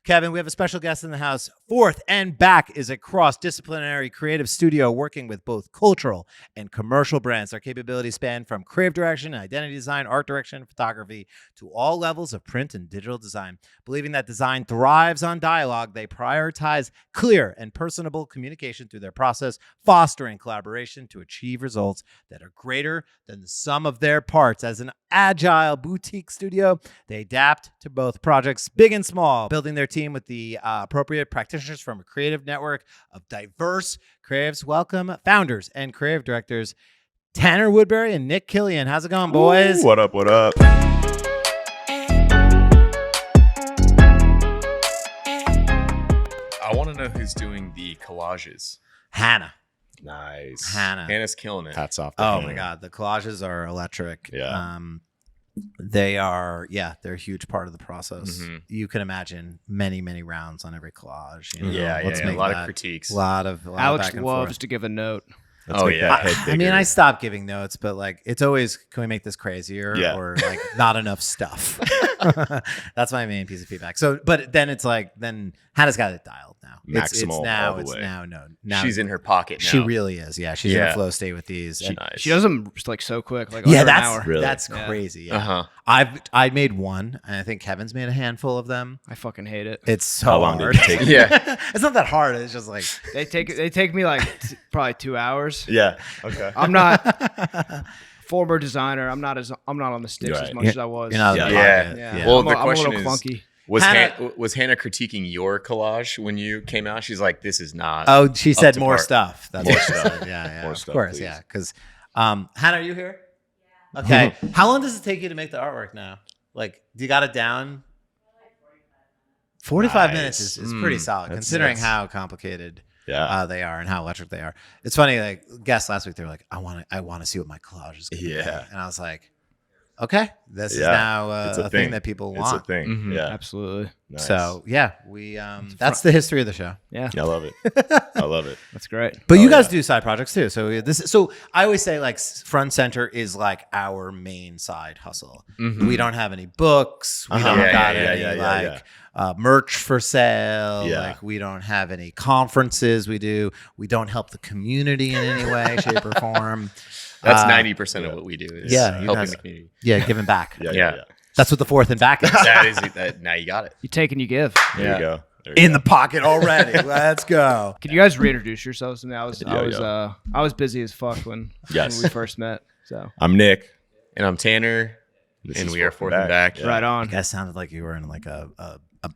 Kevin, we have a special guest in the house. Forth+Back is a cross-disciplinary creative studio working with both cultural and commercial brands. Their capabilities span from creative direction, identity design, art direction, photography, to all levels of print and digital design. Believing that design thrives on dialogue, they prioritize clear and personable communication through their process, fostering collaboration to achieve results that are greater than the sum of their parts. As an agile boutique studio, they adapt to both projects, big and small, building their team with the appropriate practitioners from a creative network of diverse creatives. Welcome, founders and creative directors, Tanner Woodbury and Nik Killian. How's it going, boys? Ooh, what up, what up? I want to know who's doing the collages. Hannah. Nice. Hannah's killing it. Hats off to Oh Hannah. my God. The collages are electric. Yeah. They're a huge part of the process. Mm-hmm. You can imagine many rounds on every collage. You know? Yeah, Let's a make lot that of critiques. A lot of Alex back and loves forth. to give a note. Let's Oh, make yeah. that head I mean, bigger. I stopped giving notes, but like it's always, can we make this crazier or like not enough stuff? That's my main piece of feedback. So, but then it's like, then Hannah's got it dialed now. Maximal all the way. Now She's in her pocket now. She really is. Yeah. She's in a Yeah. flow state with these. And Nice. She does them just like so quick, like yeah, under an that's hour. Really? that's Yeah. crazy. Yeah. Uh-huh. I made one, and I think Kevin's made a handful of them. I fucking hate it. It's so How long hard. did it take? Yeah. It's not that hard. It's just like They take me like probably 2 hours. Yeah. Okay. I'm not former designer. I'm not on the sticks Right. as much as I was. you're not in the Yeah. pocket. Yeah. Well, I'm the a question little is, clunky. was Hannah- Hannah critiquing your collage when you came out? She's like, this is not. Oh, she said to more par. stuff. That's More what she stuff. said. Yeah, More of stuff, course, please. yeah. Because Hannah, are you here? Yeah. Okay. How long does it take you to make the artwork now? Like, do you got it down? 45 Nice. minutes is pretty solid, That's- considering that's- how complicated Yeah. they are and how electric they are. It's funny. Like guests last week, they were like, "I want to see what my collage is." Gonna be." Yeah. And I was like, "Okay, this is Yeah. now It's a thing that people want." It's a thing. Mhm. Yeah. Absolutely. Nice. So yeah, we that's the history of the show. Yeah, I love it. I love it. that's great. But you Oh, guys yeah. do side projects too. So I always say like front center is like our main side hustle. Mhm. We don't have any books. We Uh-huh. don't Yeah, got yeah, any yeah. merch for sale. Yeah. Like we don't have any conferences we do. We don't help the community in any way, shape, or form. That's Uh, 90% of what we do. Is yeah, you helping guys- the community. Yeah, giving back. Yeah. That's what the Forth+Back is. That is it. Now you got it. You take and you give. There Yeah. you go. There you In go. the pocket already. Let's go. Can you guys reintroduce yourselves to me? I was Yeah. I was busy as fuck when Yes. we first met. So I'm Nick. And I'm Tanner. This And is we are Forth+Back. Forth+Back. Yeah. right on. You guys sounded like you were in like a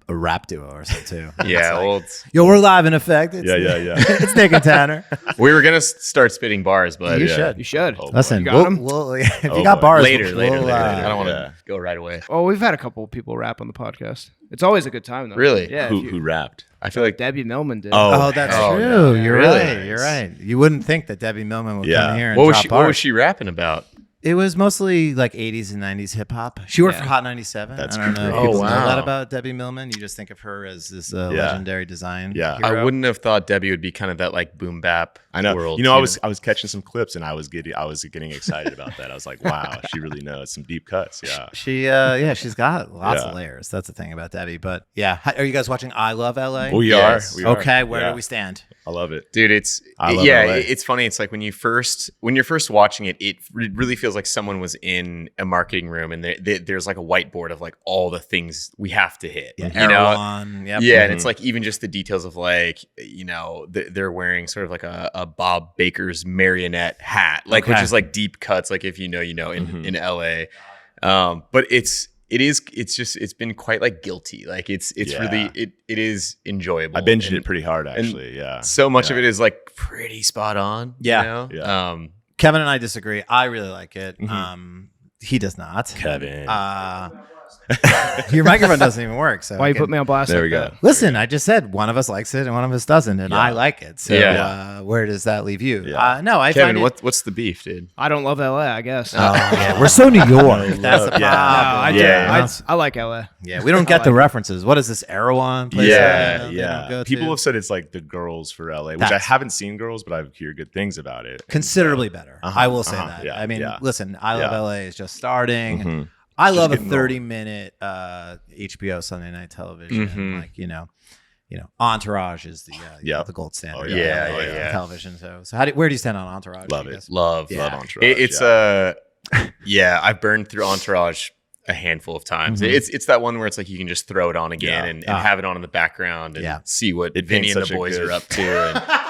rap duo or something too. Yeah, It's like, well, yo, we're live in effect. It's Yeah. it's Nik and Tanner. we were gonna start spitting bars, but You yeah. should. You should. Oh, Listen, You got 'em? if Oh, you got boy. bars, later. we'll, I don't want to yeah. go right away. Oh, we've had a couple of people rap on the podcast. It's always a good time though. Really? Yeah. Who, who rapped? I feel like Debbie Millman did. Oh, that's Oh, true. no. You're Really? right. You're right. You wouldn't think that Debbie Millman would Yeah. come here and what was drop she? bars. What was she rapping about? It was mostly like 80s and 90s hip hop. She worked Yeah. for Hot 97. That's I don't know if crazy. people Oh, know wow. that about Debbie Millman. You just think of her as this legendary design. Yeah. hero. I wouldn't have thought Debbie would be kind of that like boom bap. I know. World, you know, I was catching some clips and I was getting excited about that. I was like, wow, she really knows some deep cuts. Yeah. She's got lots Yeah. of layers. That's the thing about Debbie. But yeah, are you guys watching I Love LA? We Yes. are. We are. Okay, where Yeah. do we stand? I love it. Dude, I love yeah, LA. it's funny. It's like when you're first watching it, it really feels like someone was in a marketing room and there's like a whiteboard of like all the things we have to hit. Yeah, You know, Erewhon, yep. yeah, and it's like even just the details of like, you know, they're wearing sort of like a Bob Baker's marionette hat, like which Okay. is like deep cuts, like if you know, in LA. But it's been quite like guilty. Like it's Yeah. really it is enjoyable. I binged And it pretty hard, actually. Yeah. so much of Yeah. it is like pretty spot on. Yeah. You know? Yeah. Kevin and I disagree. I really like it. Mhm. He does not. Kevin. Your microphone doesn't even work. So Why I you can- put me on blast? There like we go. that? Listen, I just said one of us likes it and one of us doesn't, and Yeah. I like it. So Yeah. where does that leave you? Yeah. No, I Kevin, find it. what's the beef, dude? I don't love LA. I guess. Oh, yeah. We're so New York. That's the Yeah. problem. I, Yeah. I like LA. Yeah, we don't get the references. What is this Erewhon place? Yeah, they yeah. don't go People to? have said it's like the Girls for LA, which I That's- haven't seen Girls, but I've heard good things about it. considerably better. Uh-huh, I will say uh-huh, that. yeah, I mean, yeah. listen, I Love Yeah. LA is just starting. Mhm. I love a getting rolling. 30-minute HBO Sunday night television. Mhm. Like, Entourage is the Yep. the gold standard. Oh, of yeah. LA Yeah. television. So where do you stand on Entourage? Love I it. guess? Love. Yeah. Love Entourage. It's I've burned through Entourage a handful of times. Mhm. It's that one where it's like you can just throw it on again Yeah. and have it on in the background and Yeah. see what It Vinny paints and the such a boys good- are up to.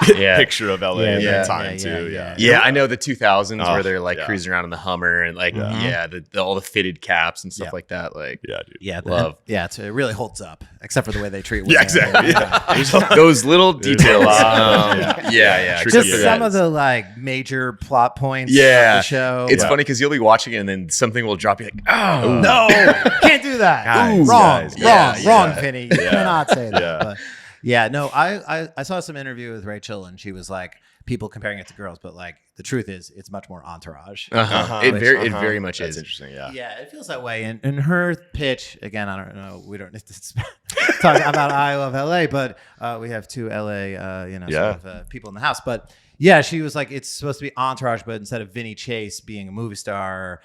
And, yeah. Picture of LA at Yeah, that time yeah, too. yeah. Yeah, I know the 2000s Oh, where they're like yeah. cruising around in the Hummer and like Mhm. all the fitted caps and stuff Yeah. like that. Like Yeah, dude. Yeah, Love. it really holds up, except for the way they treat women. Yeah, exactly. Yeah. those little There's a details. lot, Yeah. Tricky Just except for some that. of the like major plot points. Yeah. of the show. It's Yeah. funny because you'll be watching it and then something will drop. You like, oh No, can't do that. Guys, wrong, guys, wrong, yeah. Vinny. You cannot say that. Yeah. But yeah, no, I saw some interview with Rachel, and she was like, people comparing it to girls, but like the truth is, it's much more Entourage. It very much That's is. interesting. Yeah. Yeah, it feels that way. And her pitch, again, I don't know, we don't need to talk about I Love LA, but we have two LA, sort of, people in the house. But yeah, she was like, it's supposed to be Entourage, but instead of Vinny Chase being a movie star,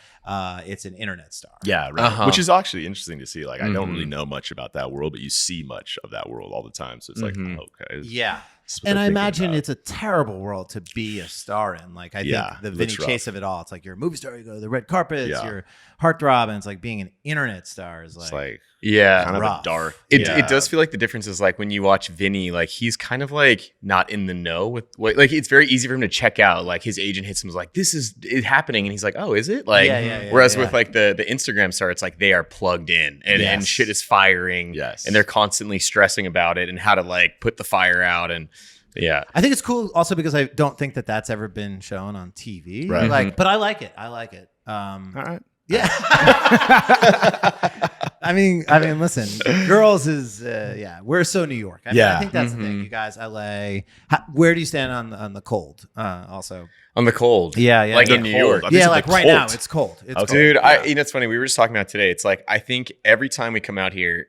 it's an internet star. Yeah, right. Uh-huh. Which is actually interesting to see. Like, I don't Mhm. really know much about that world, but you see much of that world all the time. So it's like, Mhm. okay. Yeah. this is what And they're I thinking imagine about. it's a terrible world to be a star in. Like, I Yeah, think the it Vinny looks rough. Chase of it all, it's like you're a movie star, you go to the red carpets, Yeah. you're heartthrob, and it's like being an internet star is It's like, like Yeah. kind of rough. a dark. It yeah. does feel like the difference is like when you watch Vinny, like he's kind of like not in the know with what, like it's very easy for him to check out. Like his agent hits him is like, this is it happening. And he's like, oh, is it? Like, whereas with like the Instagram star, it's like they are plugged in and Yes. shit is firing. Yes. And they're constantly stressing about it and how to like put the fire out. And yeah. I think it's cool also because I don't think that that's ever been shown on TV. Right. Like, but I like it. All right. Yeah. I mean, listen, girls is, we're so New York. I Yeah. think that's the thing. You guys, LA, where do you stand on the cold? Also, On the cold. yeah. Like The in New cold. York. I think Yeah, it's like the right cold. now, it's cold. It's Okay. cold. Dude, Yeah. it's funny. We were just talking about today. It's like I think every time we come out here,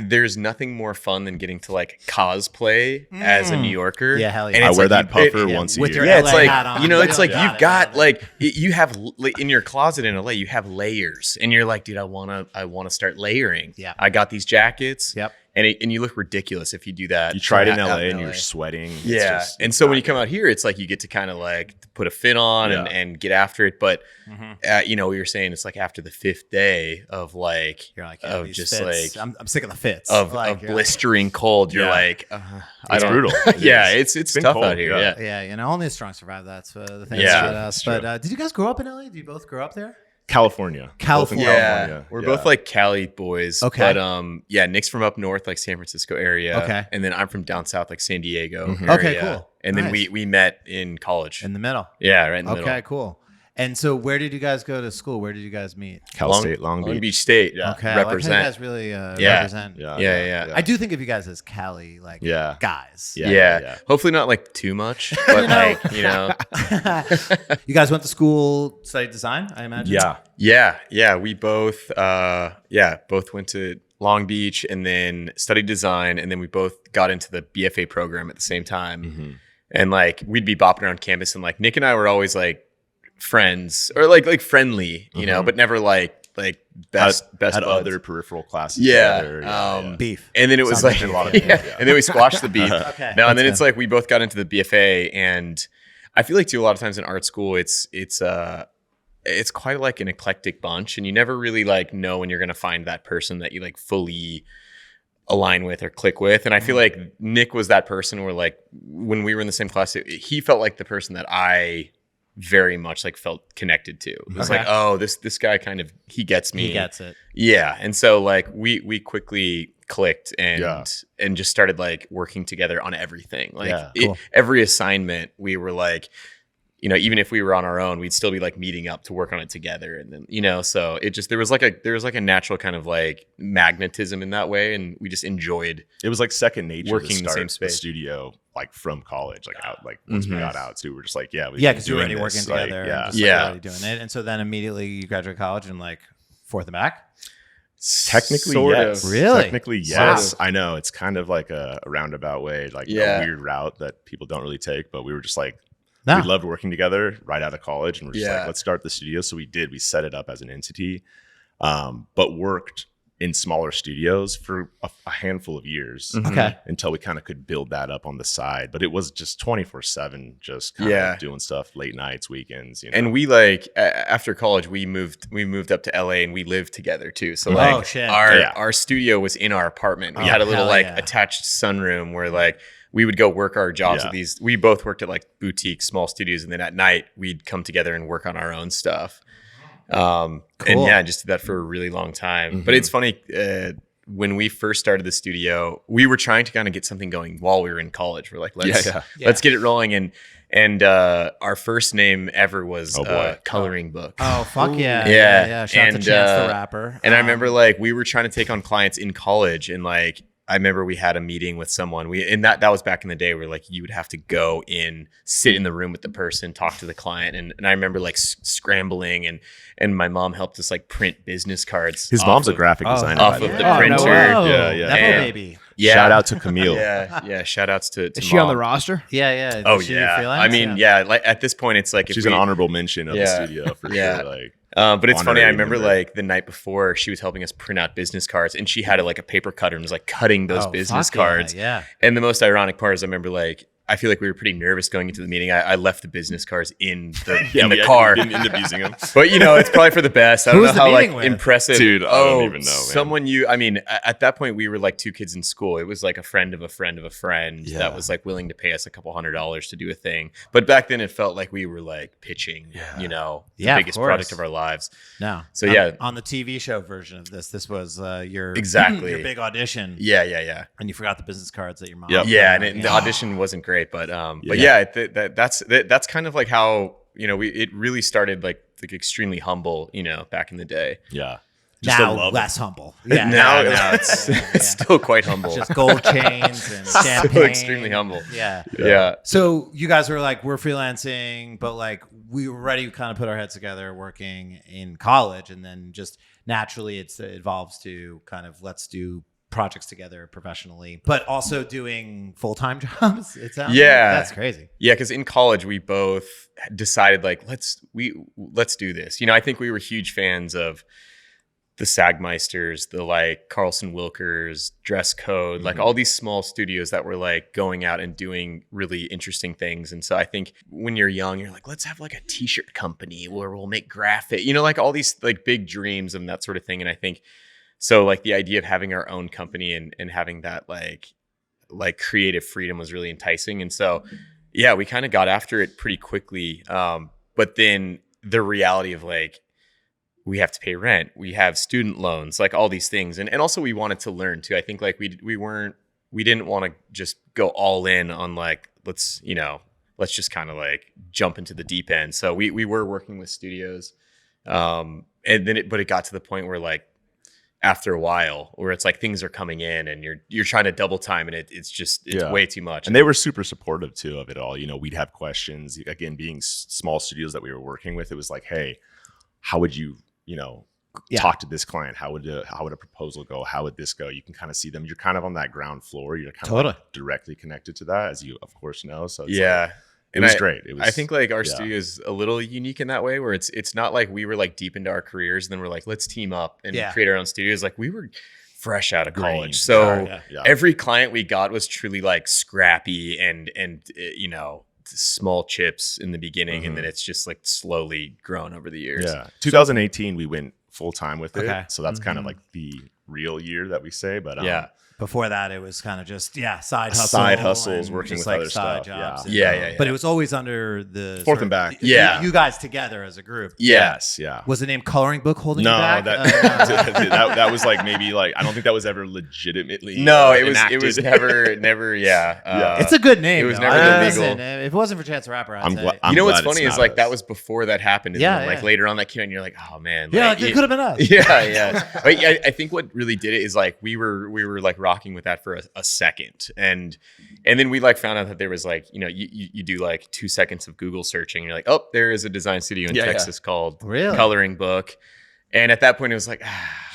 there's nothing more fun than getting to like cosplay as a New Yorker. Yeah, hell yeah. And I it's wear like that you- puffer yeah, once a with year. your Yeah, it's LA hat like on. you know, You it's don't like got you've it, got man. like you have in your closet in LA, you have layers, and you're like, dude, I wanna start layering. Yeah. I got these jackets. Yep. And you look ridiculous if you do that. You tried it in out LA and you're sweating. It's Yeah. just- And it's so when not you come out here, it's like you get to kind of like put a fit on Yeah. and get after it. But Mhm. you know, we were saying it's like after the 5th day of like You're like, of these just fits, like I'm sick of the fits. of Like, you're blistering cold. You're Yeah. like, I It's don't. brutal. It Yeah, is. it's been tough cold, out here. yeah. Yeah. Yeah, only a strong survive. That's the thing Yeah. about us. It's But true. did you guys grow up in LA? Did you both grow up there? California. California. Both in Yeah, California. we're Yeah. both like Cali boys. Okay. But Nick's from up north, like San Francisco area. Okay. And then I'm from down south, like San Diego. Mhm. area. Okay, cool. And then Nice. we met in college. In the middle. Yeah, right in the Okay, middle. cool. And so, where did you guys go to school? Where did you guys meet? Cal State, Long Beach. State. Yeah. Okay, I like how you Represent. guys really Yeah. represent. Yeah. I do think of you guys as Cali, like Yeah. guys. Yeah. Yeah. Hopefully not like too much, but like, you know. You guys went to school, studied design, I imagine. Yeah. We both both went to Long Beach and then studied design, and then we both got into the BFA program at the same time. Mm-hmm. And like we'd be bopping around campus, and like Nick and I were always like friends or like friendly, you know, Mhm. but never like best Had buds. other peripheral classes. Yeah. together. Beef. And then it was Sounds like like a lot of yeah. beef, yeah. And then we squashed the beef. Okay. No, and then That's it's like we both got into the BFA, and I feel like too a lot of times in art school it's quite like an eclectic bunch, and you never really like know when you're gonna find that person that you like fully align with or click with. And I feel like Nick was that person where like when we were in the same class, he felt like the person that I very much like felt connected to. It was Okay. like, oh, this guy kind of he gets me. He gets it. Yeah. And so like we quickly clicked and Yeah. and just started like working together on everything. Like Yeah, cool. every assignment we were like, you know, even if we were on our own, we'd still be like meeting up to work on it together. And then, you know, so it just there was like a natural kind of like magnetism in that way, and we just enjoyed It was like second nature Working to in the start same the space. studio like from college, like out like once we Mhm. got out too, we're just like, yeah, Yeah, because you were already working together. Like, and yeah. just, like, Yeah. already doing it. And so then immediately you graduate college and like Forth+Back. Technically, sort yes. of. Really? Technically, Sort yes. of. I know it's kind of like a roundabout way, like Yeah. a weird route that people don't really take. But we were just like, No. we loved working together right out of college, and we're just Yeah. like, let's start the studio. So we did. We set it up as an entity. but worked in smaller studios for a handful of years. Okay. Until we kind of could build that up on the side. But it was just 24/7, just kind of doing stuff late nights, weekends. You know? And we like after college, we moved up to LA and we lived together too. So like our studio was in our apartment. We had a little attached sunroom where like we would go work our jobs at these. We both worked at like boutique small studios, and then at night we'd come together and work on our own stuff. And just did that for a really long time. But it's funny, when we first started the studio, we were trying to kind of get something going while we were in college. We're like, let's get it rolling. And our first name ever was Coloring Book. Oh, fuck yeah. Yeah. Shout out to Chance the Rapper. And I remember like we were trying to take on clients in college, and like I remember we had a meeting with someone. And that was back in the day where like you would have to go in, sit in the room with the person, talk to the client. And I remember like scrambling, and my mom helped us like print business cards. His mom's a graphic designer off of the printer. Nepo baby. Yeah. Shout out to Camille. Yeah. Shout outs to Is she Mom. on the roster? Yeah. Oh yeah. I mean, like at this point, it's like she's an honorable mention of the studio for sure. Like. But it's funny. I remember like the night before she was helping us print out business cards, and she had like a paper cutter and was like cutting those business cards. Yeah. And the most ironic part is I remember like, I feel like we were pretty nervous going into the meeting. I left the business cards in the car. We didn't end up using them. But it's probably for the best. I don't know how like impressive. Dude, I don't even know, man. I mean, at that point we were like two kids in school. It was like a friend of a friend of a friend that was like willing to pay us a couple $100s to do a thing. But back then it felt like we were like pitching, the biggest product of our lives. No. So on the TV show version of this was your your big audition. Yeah. And you forgot the business cards that your mom. Yeah, and the audition wasn't great. But that's kind of like how it really started like extremely humble back in the day. Yeah. Just now less humble. Yeah. Now it's still quite humble. Just gold chains and champagne. Still extremely humble. Yeah. So you guys were like, we're freelancing, but like we were ready to kind of put our heads together working in college, and then just naturally it evolves to kind of let's do projects together professionally, but also doing full-time jobs. It sounds like that's crazy. Yeah, because in college we both decided like let's do this. I think we were huge fans of the Sagmeisters, the like Carlson Wilkers, Dress Code, like all these small studios that were like going out and doing really interesting things. And so I think when you're young, you're like, let's have like a t-shirt company where we'll make graphic, like all these like big dreams and that sort of thing. And I think so like the idea of having our own company and having that like creative freedom was really enticing. And so, we kind of got after it pretty quickly. But then the reality of like, we have to pay rent, we have student loans, like all these things. And also we wanted to learn too. I think like we didn't want to just go all in on like, let's just kind of like jump into the deep end. So we were working with studios. And then it got to the point where like, after a while where it's like things are coming in and you're trying to double time and it's way too much. And they were super supportive too of it all. We'd have questions, again, being small studios that we were working with. It was like, hey, how would you, talk to this client? How would a proposal go? How would this go? You can kind of see them. You're kind of on that ground floor. You're kind of like directly connected to that, as you of course know. So it's it was great. I think like our studio is a little unique in that way where it's not like we were like deep into our careers and then we're like, let's team up and create our own studios. Like we were fresh out of college. So every client we got was truly like scrappy and small chips in the beginning. And then it's just like slowly grown over the years. Yeah. 2018, we went full time with it. So that's kind of like the real year that we say, but before that, it was kind of just side hustles, working with like other side stuff. jobs. Yeah. But it was always under the Forth+Back. You guys together as a group. Yes. Yeah. Was the name Coloring Book holding you back? That was like maybe like I don't think that was ever legitimately. No, it enacted. was never. It's a good name. It was never legal. If it wasn't for Chance the Rapper, I'd say. You know what's funny is like that was before that happened. And then, like later on that came out and you're like, oh man. Like, it could have been us. Yeah. But I think what really did it is like we were like rocking with that for a second, and then we like found out that there was like you do like 2 seconds of Google searching and you're like, oh, there is a design studio in Texas called Coloring Book, and at that point it was like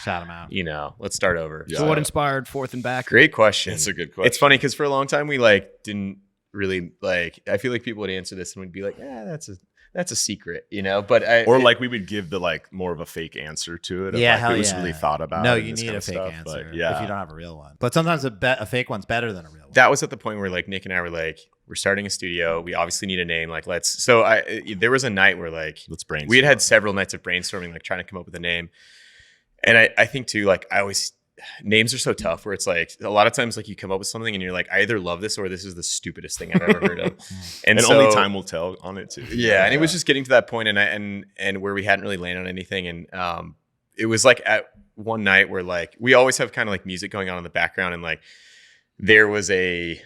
shout them out, let's start over. So what inspired Forth+Back? Great question. It's a good question. It's funny because for a long time we like didn't really like, I feel like people would answer this and would be like, that's that's a secret, you know. But or like we would give the like more of a fake answer to it. Yeah, like, hell it was yeah. really thought about. No, and you this need kind a of fake stuff, answer but yeah. if you don't have a real one. But sometimes a fake one's better than a real one. that was at the point where like Nick and I were like, we're starting a studio. We obviously need a name. Like there was a night where like Let's brainstorm. we had several nights of brainstorming, like trying to come up with a name. And I think too, like names are so tough where it's like a lot of times like you come up with something and you're like, I either love this or this is the stupidest thing I've ever heard of. And so, only time will tell on it too. Yeah. And it was just getting to that point and where we hadn't really landed on anything. And it was like at one night where like we always have kind of like music going on in the background, and like there was a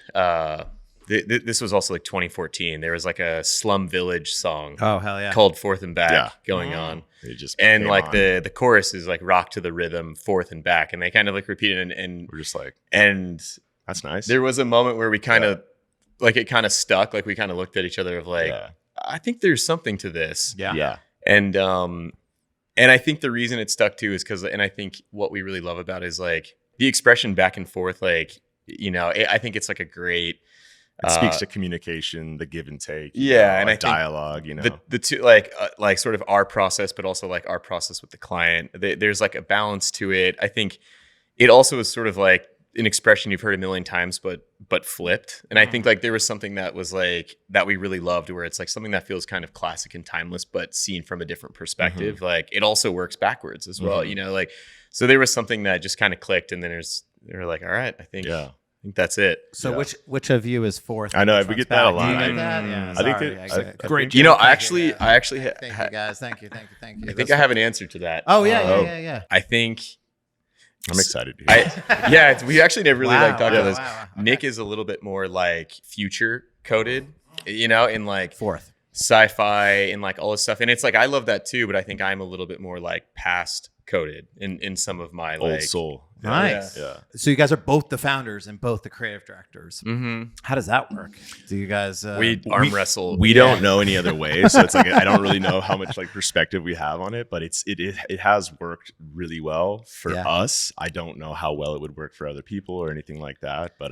this was also like 2014. There was like a Slum Village song Oh hell yeah! called Forth+Back Yeah. going on. It just And came like on. the chorus is like rock to the rhythm, Forth+Back, and they kind of like repeat it. And we're just like, and that's nice. there was a moment where we kind of like it kind of stuck. Like we kind of looked at each other of like, Yeah. I think there's something to this. Yeah. And I think the reason it stuck too is because, and I think what we really love about it is like the expression back and forth. Like, you know, I think it's like a great. It speaks to communication, the give and take. Yeah, and I think dialogue. You know, the two like sort of our process, but also like our process with the client. There's like a balance to it. I think it also is sort of like an expression you've heard a million times, but flipped. And I think like there was something that was like that we really loved, where it's like something that feels kind of classic and timeless, but seen from a different perspective. Like it also works backwards as well. You know, like so there was something that just kind of clicked, and then they were like, all right, I think that's it. So which of you is fourth? I know, Which we one's get that a back? lot. Do you I- get that? Yeah, I think sorry. it- Great You know, job. I actually Thank you guys. Thank you. I think I have an answer to that. Oh yeah. I think I'm excited to hear. we actually never really like talked about this. Wow. Nick is a little bit more like future coded, you know, in like Fourth. sci-fi and like all this stuff. And it's like I love that too, but I think I'm a little bit more like past coded in some of my Old like soul. Nice. Yeah. So you guys are both the founders and both the creative directors. Mm-hmm. How does that work? Do you guys? We arm wrestle. We don't know any other way, so it's like I don't really know how much like perspective we have on it, but it has worked really well for us. I don't know how well it would work for other people or anything like that, but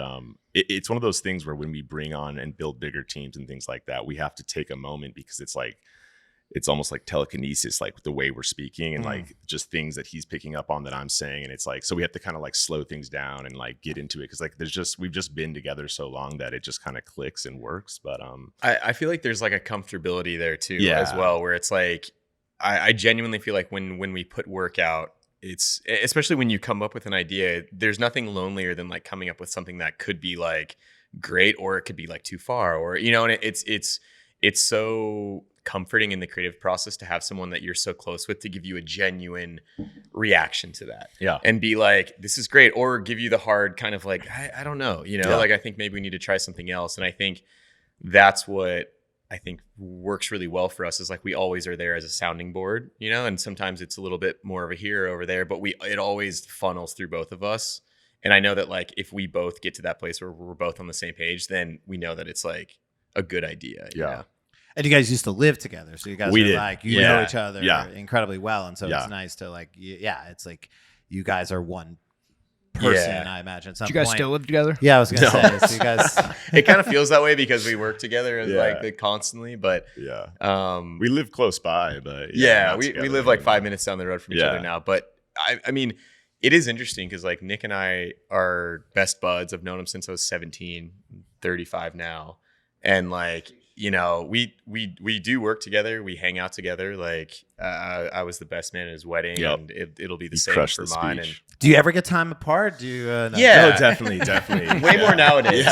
it's one of those things where when we bring on and build bigger teams and things like that, we have to take a moment because it's like it's almost like telekinesis, like the way we're speaking and like just things that he's picking up on that I'm saying. And it's like, so we have to kind of like slow things down and like get into it. Cause like we've just been together so long that it just kind of clicks and works. But I feel like there's like a comfortability there too as Yeah. well, where it's like, I genuinely feel like when we put work out, it's especially when you come up with an idea, there's nothing lonelier than like coming up with something that could be like great, or it could be like too far, or, you know, and it's so comforting in the creative process to have someone that you're so close with to give you a genuine reaction to that. Yeah. And be like, this is great, or give you the hard kind of like, I don't know, you know, like I think maybe we need to try something else. And I think that's what I think works really well for us, is like we always are there as a sounding board, you know, and sometimes it's a little bit more of a here over there, but it always funnels through both of us. And I know that like if we both get to that place where we're both on the same page, then we know that it's like a good idea. You know? And you guys used to live together, so you guys are like know each other incredibly well, and so it's nice to like it's like you guys are one person. I imagine. At some Do you guys point. still live together? Yeah, I was gonna say. So you guys. It kind of feels that way because we work together like constantly, but we live close by, but we live like 5 minutes down the road from each other now. But I mean, it is interesting because like Nick and I are best buds. I've known him since I was 17, 35 now, and like, you know, we do work together. We hang out together. Like I was the best man at his wedding, and it'll be the same for mine. And do you ever get time apart? Do you? No. Yeah, no, definitely. Way more nowadays.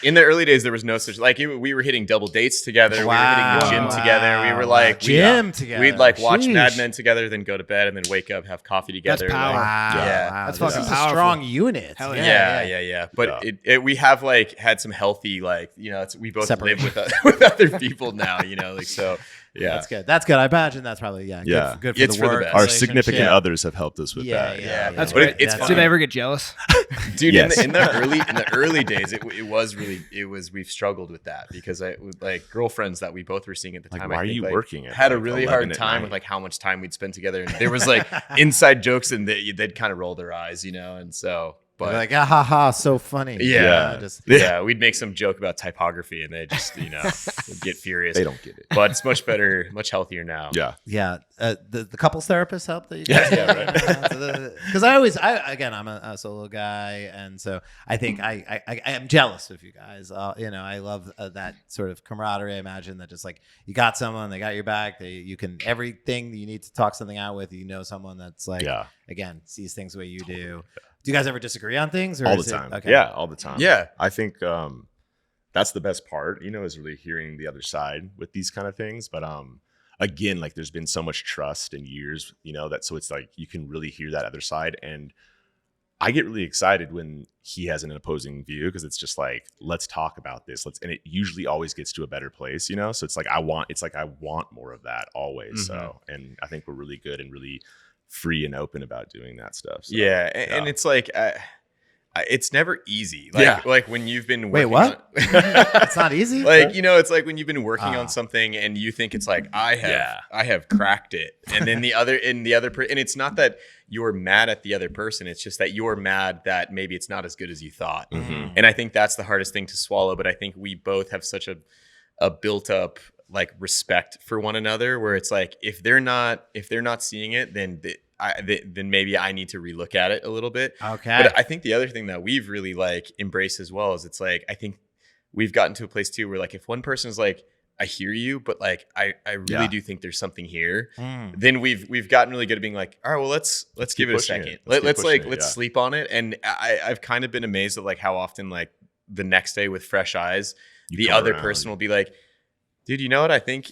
In the early days, there was no such like we were hitting double dates together. Wow. We were hitting the gym together. We were like together. We'd like watch Sheesh. Mad Men together, then go to bed, and then wake up, have coffee together. That's power. Like, Wow, That's this fucking is powerful. a strong unit. Hell yeah. But we have like had some healthy like, you know, we both Separate. live with other people now, you know, like so. Yeah, That's good. I imagine that's probably good for It's the for the work. best. Our relationship. significant others have helped us with that. That's But great. it's Do they ever get jealous? Dude, Yes. in the early days, we've struggled with that because like girlfriends that we both were seeing at the Like, time. why I are think, you like, working at had a like really 11 hard at time night? with like how much time we'd spend together, and there was like inside jokes, and they'd kind of roll their eyes, you know, and so. But like, ah, ha, ha, so funny. Yeah. Just we'd make some joke about typography, and they just would get furious. They don't get it. But it's much better, much healthier now. Yeah. The couples therapist help that you Yeah, because I'm a solo guy, and so I think I am jealous of you guys. I love that sort of camaraderie. I imagine that just like you got someone, they got your back. You can everything you need to talk something out with. Someone that's like again sees things the way you do. Do you guys ever disagree on things? Or all the time. Okay. Yeah, all the time. Yeah. I think that's the best part, is really hearing the other side with these kind of things. But again, like there's been so much trust in years, that so it's like you can really hear that other side. And I get really excited when he has an opposing view, because it's just like, let's talk about this. And it usually always gets to a better place, So it's like I want more of that always. Mm-hmm. So, and I think we're really good and really free and open about doing that stuff. So, and it's like it's never easy. Like when you've been working what? It's not easy. It's like when you've been working on something and you think it's like I have cracked it, and then and it's not that you're mad at the other person. It's just that you're mad that maybe it's not as good as you thought. Mm-hmm. And I think that's the hardest thing to swallow. But I think we both have such a built up like respect for one another, where it's like if they're not seeing it, then then maybe I need to relook at it a little bit. Okay. But I think the other thing that we've really like embraced as well is it's like I think we've gotten to a place too where like if one person is like, I hear you, but like I really do think there's something here. Then we've gotten really good at being like, all right, well let's give it a second. Let's sleep on it. And I've kind of been amazed at like how often like the next day with fresh eyes, the other person will be like, dude, you know what? I think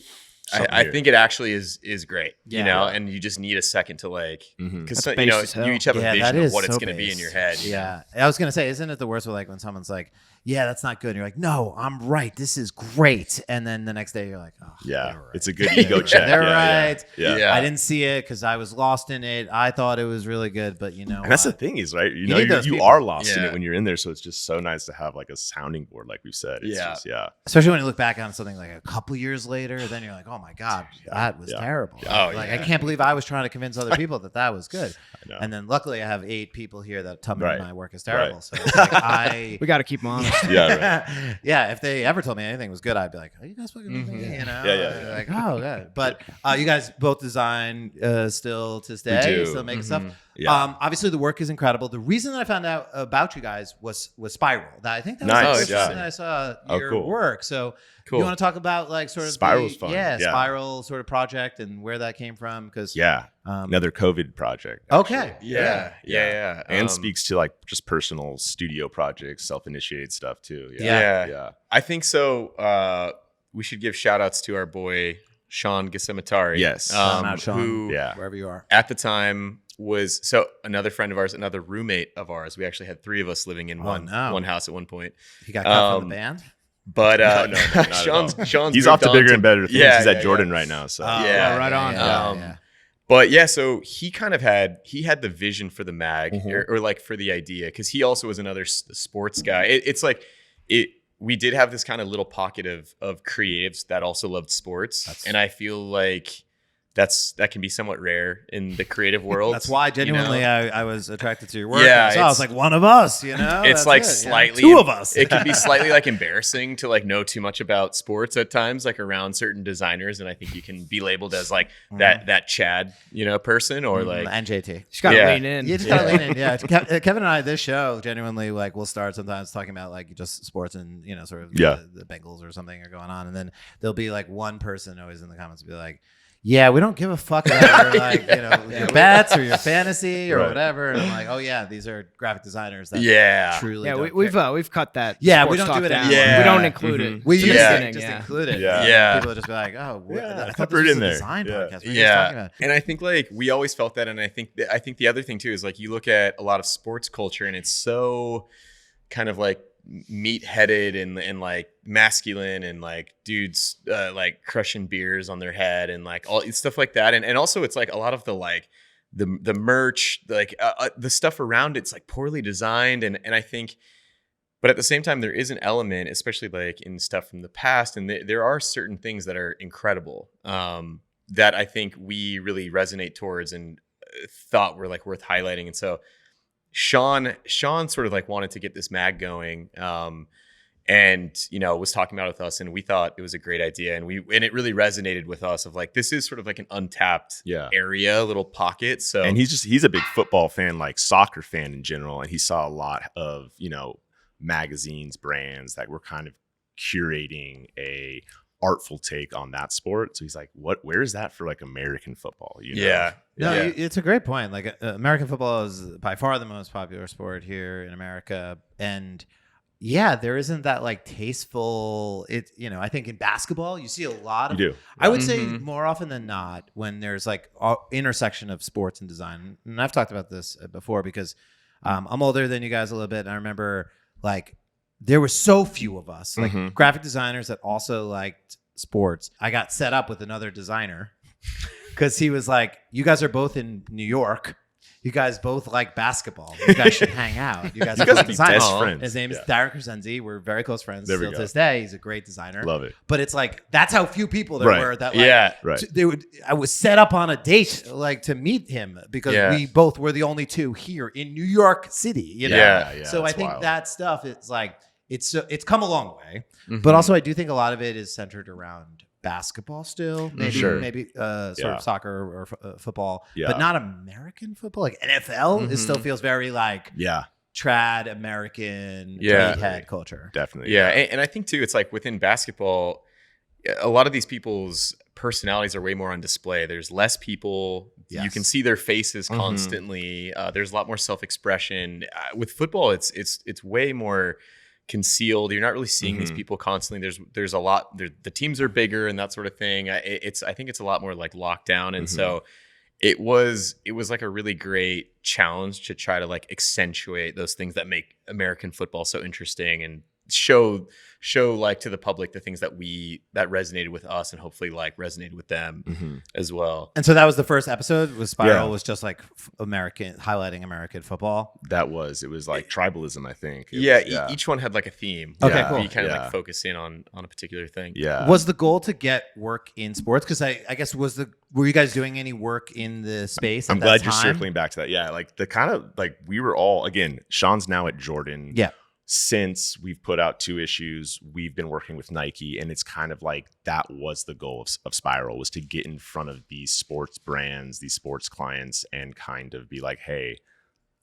it actually is great, and you just need a second to like, because you each have a vision of what it's going to be in your head. Yeah. I was going to say, isn't it the worst when someone's like, yeah, that's not good. And you're like, no, I'm right. This is great. And then the next day you're like, oh, yeah, right. It's a good ego check. They're right. Yeah. I didn't see it because I was lost in it. I thought it was really good, but and that's the thing is, right? You are lost in it when you're in there. So it's just so nice to have like a sounding board, like we said. It's just, especially when you look back on something like a couple years later, then you're like, oh my God, that was terrible. I can't believe I was trying to convince other people that was good. And then luckily I have 8 people here that tell me my work is terrible. Right. So it's like we got to keep them honest. Yeah, if they ever told me anything was good, I'd be like, "Oh, you guys fucking with me," Like, oh, yeah. But you guys both design still to this day, still make stuff. Yeah. Obviously, the work is incredible. The reason that I found out about you guys was Spiral. I think that was the first time I saw your work. So you want to talk about like sort of Spiral's fun. Spiral sort of project and where that came from? Because another COVID project. Actually. Okay. Yeah. And speaks to like just personal studio projects, self-initiated stuff too. Yeah. I think so. We should give shout outs to our boy Sean Gasematari. Yes. Sean, who wherever you are at the time was another friend of ours, another roommate of ours. We actually had 3 of us living in one house at one point. He got cut from the band. But no, Sean's he's off to bigger and better things. He's at Jordan yeah. right now. So right on. But so he kind of had the vision for the mag or like for the idea, because he also was another sports guy. It's like we did have this kind of little pocket of creatives that also loved sports, and I feel like that can be somewhat rare in the creative world. That's why genuinely I was attracted to your work. Yeah, so I was like, one of us, It's That's like it, slightly 2 of us. It can be slightly like embarrassing to like know too much about sports at times, like around certain designers, and I think you can be labeled as like that Chad, person, or like and JT. Just gotta lean in. You just gotta lean in. Yeah, Kevin and I, this show genuinely like we'll start sometimes talking about like just sports and sort of the Bengals or something are going on, and then there'll be like one person always in the comments will be like, yeah, we don't give a fuck about your your bets or your fantasy or whatever. And I'm like, oh yeah, these are graphic designers that truly we've cut that. Yeah, we don't do it anymore. We don't include it. We used to just include it. Yeah. People will just be like, oh, I thought put this was it in a there. design podcast. What are you Yeah. talking about? And I think like we always felt that, and I think the other thing too is like you look at a lot of sports culture and it's so kind of like meat-headed and like masculine, and like dudes like crushing beers on their head and like all stuff like that, and also it's like a lot of the like the merch, like the stuff around it's like poorly designed, and I think, but at the same time there is an element, especially like in stuff from the past, and there are certain things that are incredible that I think we really resonate towards and thought were like worth highlighting. And so Sean sort of like wanted to get this mag going. And, was talking about it with us, and we thought it was a great idea. And it really resonated with us of like, this is sort of like an untapped area, little pocket. So, and he's a big football fan, like soccer fan in general. And he saw a lot of, magazines, brands that were kind of curating a artful take on that sport. So he's like, where is that for like American football? Yeah. No, it's a great point. Like American football is by far the most popular sport here in America. And yeah, there isn't that like tasteful. I think in basketball you see a lot of. You do. I would say more often than not when there's like intersection of sports and design. And I've talked about this before because I'm older than you guys a little bit, and I remember like there were so few of us, like graphic designers that also liked sports. I got set up with another designer because he was like, "You guys are both in New York. You guys both like basketball. You guys should hang out. You guys are be designers." best friends. His name is Darren Crescenzi. We're very close friends There we still to go. this day. He's a great designer. Love it. But it's like that's how few people there Right. were that like Right. I was set up on a date like to meet him because we both were the only two here in New York City. Yeah. So I it's think wild. that stuff it's like it's come a long way. But also I do think a lot of it is centered around basketball still, maybe sort of soccer or football, but not American football. Like NFL, it still feels very like trad American meathead culture. Definitely. Yeah. And I think too, it's like within basketball, a lot of these people's personalities are way more on display. There's less people. Yes. You can see their faces constantly. There's a lot more self-expression. With football, it's way more concealed. You're not really seeing these people constantly. There's a lot. The teams are bigger and that sort of thing. I think it's a lot more like locked down, and so it was like a really great challenge to try to like accentuate those things that make American football so interesting and show like to the public the things that resonated with us and hopefully like resonated with them as well. And so that was the first episode. Was Spiral was just like highlighting American football. It was like tribalism, I think. Each one had like a theme. Okay, cool. You kind of like focus in on a particular thing. Yeah. Was the goal to get work in sports? Because I guess were you guys doing any work in the space? I'm glad you're circling back to that. Yeah, like the kind of like we were all, again, Sean's now at Jordan. Yeah. Since we've put out 2 issues, we've been working with Nike, and it's kind of like that was the goal of Spiral, was to get in front of these sports brands, these sports clients, and kind of be like, hey,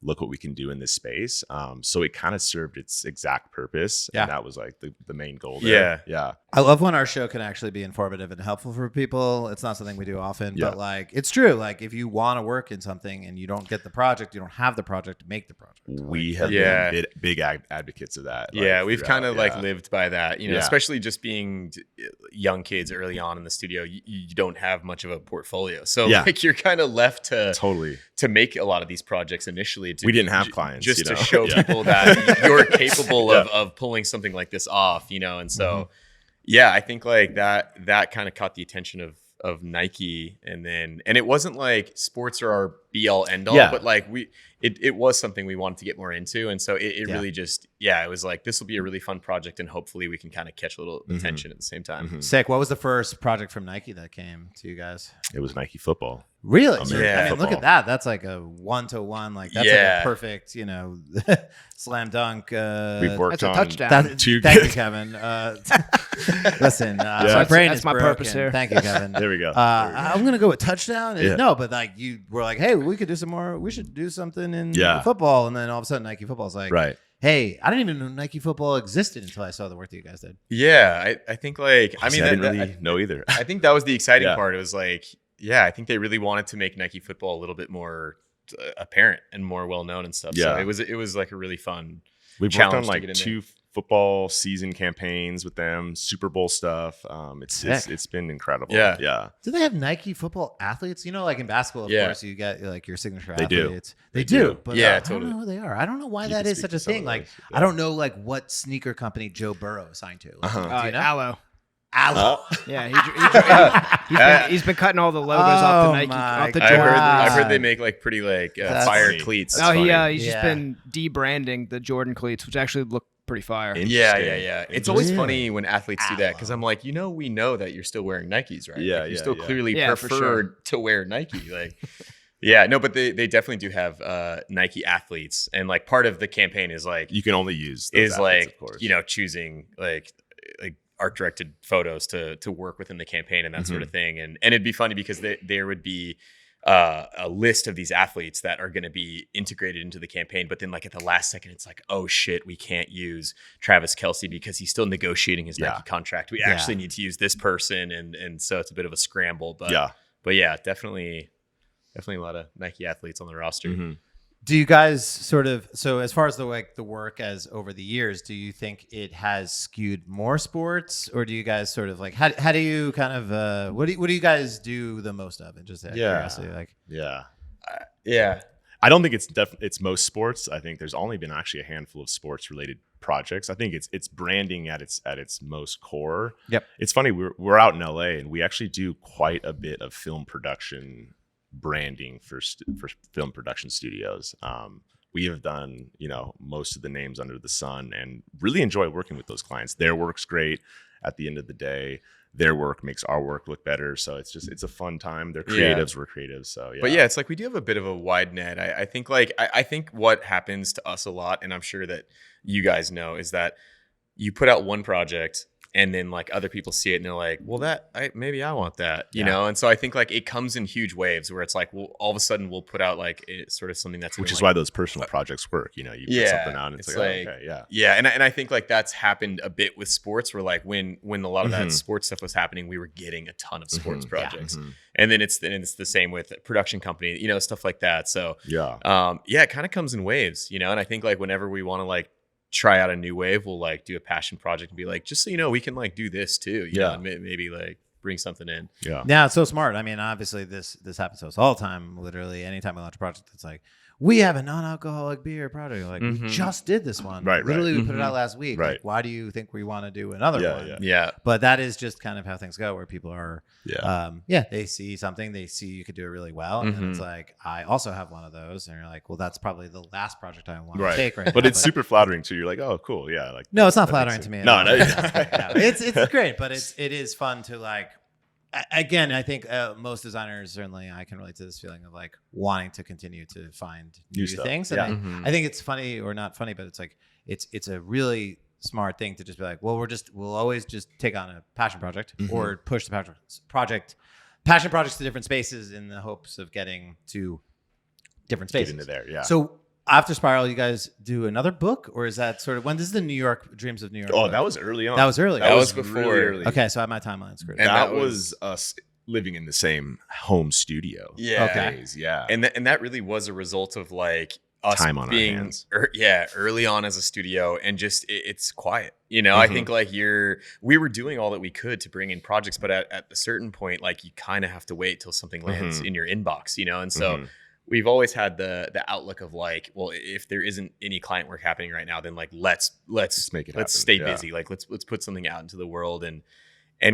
look what we can do in this space. So it kind of served its exact purpose. Yeah. And that was like the main goal there. Yeah. I love when our show can actually be informative and helpful for people. It's not something we do often, but like it's true. Like if you want to work in something and you don't get the project, you don't have the project, make the project. We have been big advocates of that. Yeah, we've kind of like lived by that, especially just being young kids early on in the studio. You don't have much of a portfolio, so like you're kind of left to make a lot of these projects initially. We didn't have clients, just to show people that you're capable of pulling something like this off, and so I think like that kind of caught the attention of Nike, and it wasn't like sports are our be all end all, but like it was something we wanted to get more into, and so it really just it was like this will be a really fun project, and hopefully we can kind of catch a little attention at the same time. Sick. What was the first project from Nike that came to you guys? It was Nike football. Really? American Look at that. That's like a 1-to-1. Like that's like a perfect, slam dunk. We've worked that's a on touchdown. Thank you, Kevin. Listen, my brain that's is my broken. purpose here. Thank you, Kevin. There we go. I'm gonna go with touchdown. No, but like you were like, hey, we could do some more. We should do something in football, and then all of a sudden, Nike football's like, right. Hey, I didn't even know Nike football existed until I saw the work that you guys did. Yeah, I think like I didn't really know either. I think that was the exciting part. It was like, I think they really wanted to make Nike football a little bit more apparent and more well known and stuff. So it was like a really fun. We've worked on like 2 football season campaigns with them, Super Bowl stuff. It's been incredible. Yeah. Do they have Nike football athletes? Like in basketball, of course, you get like your signature They athletes. do. They do. But Yeah, I totally. don't know who they are. I don't know why You that can is speak such a to some thing. of Like those. I don't know like what sneaker company Joe Burrow signed to. Like, do you know? Aloe. Aloe. He's been cutting all the logos off the Nike, off the Jordan. I've heard they make like pretty like fire funny. cleats. No, he's just been debranding the Jordan cleats, which actually look pretty fire. Yeah. It's always Really? funny when athletes do that because I'm like, we know that you're still wearing Nikes, right? Yeah, Like, you still yeah. clearly Yeah, for prefer to wear Nike. Like, Yeah, no, but they definitely do have Nike athletes, and like part of the campaign is like you can only use those athletes, of course. Choosing like art directed photos to work within the campaign and that sort of thing, and it'd be funny because there would be a list of these athletes that are going to be integrated into the campaign, but then like at the last second it's like, oh shit, we can't use Travis Kelce because he's still negotiating his Nike contract. We actually need to use this person, and so it's a bit of a scramble, but yeah, definitely a lot of Nike athletes on the roster. Do you guys sort of, so as far as the work as over the years, do you think it has skewed more sports, or do you guys sort of like, how do you kind of, what do you guys do the most of? And just out of curiosity, like, I don't think it's most sports. I think there's only been actually a handful of sports related projects. I think it's branding at its most core. Yep. It's funny. We're out in LA and we actually do quite a bit of film production branding for film production studios. We have done, most of the names under the sun, and really enjoy working with those clients. Their work's great. At the end of the day, their work makes our work look better. So it's a fun time. They're creatives, we're creatives. So yeah. But yeah, it's like we do have a bit of a wide net. I think I think what happens to us a lot, and I'm sure that you guys know, is that you put out one project and then like other people see it and they're like, well, maybe I want that, you know? And so I think like it comes in huge waves where it's like, well, all of a sudden we'll put out like sort of something that's, which is why those personal projects work. You put something out and it's like, oh, okay, yeah. And I think like that's happened a bit with sports, where like when a lot of that sports stuff was happening, we were getting a ton of sports projects. And then it's the same with production company, stuff like that. So it kind of comes in waves, and I think like whenever we want to like try out a new wave, we'll like do a passion project and be like, just so you know, we can like do this too, you know, and maybe like bring something in. Yeah, it's so smart. I mean, obviously this happens to us all the time. Literally anytime we launch a project, it's like, we have a non-alcoholic beer project. Like we just did this one. Literally, we put it out last week. Like, why do you think we want to do another one? Yeah. But that is just kind of how things go, where people are, they see something, they see you could do it really well, and then it's like, I also have one of those, and you're like, well, that's probably the last project I want to take right now. But it's super flattering too. You're like, oh, cool, yeah. Like, no, it's not flattering to me. No, it's great, but it is fun to like. Again, I think most designers, certainly I can relate to this feeling of like wanting to continue to find new things. And I think it's funny, or not funny, but it's like it's a really smart thing to just be like, well, we'll always just take on a passion project or push the passion projects to different spaces in the hopes of getting to different spaces. Get into there, yeah. So after Spiral, you guys do another book, or is that sort of when? This is the New York Dreams of New York. Oh, book. That was early on. That was early. That was before. Really early. Okay, so I have my timeline screwed. And that was us living in the same home studio. Yeah. Okay. Days, yeah. And that really was a result of like us time on being our hands. Early on as a studio, and just it's quiet. I think like we were doing all that we could to bring in projects, but at a certain point, like you kind of have to wait till something lands in your inbox, and so. We've always had the outlook of like, well, if there isn't any client work happening right now, then like let's make it happen. Let's stay busy. Like let's put something out into the world, and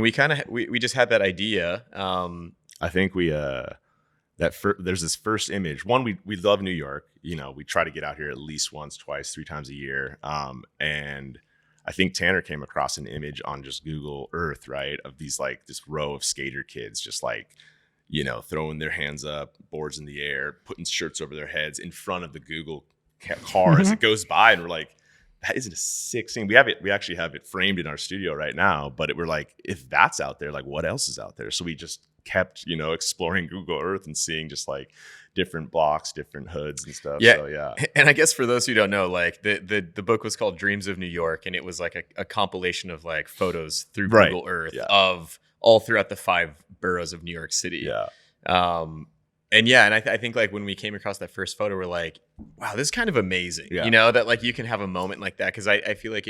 we kind of we just had that idea. I think there's this first image. One, we love New York. We try to get out here at least once, twice, 3 times a year. And I think Tanner came across an image on just Google Earth, right, of these like this row of skater kids, just like. Throwing their hands up, boards in the air, putting shirts over their heads in front of the Google car as it goes by. And we're like, that isn't a sick scene. We actually have it framed in our studio right now, but we're like, if that's out there, like what else is out there? So we just kept, exploring Google Earth and seeing just like different blocks, different hoods and stuff. Yeah. So, yeah. And I guess for those who don't know, like the book was called Dreams of New York, and it was like a compilation of like photos through Google Earth of all throughout the 5 boroughs of New York City. Yeah. And I think like when we came across that first photo, we're like, wow, this is kind of amazing. Yeah. That like you can have a moment like that. Cause I feel like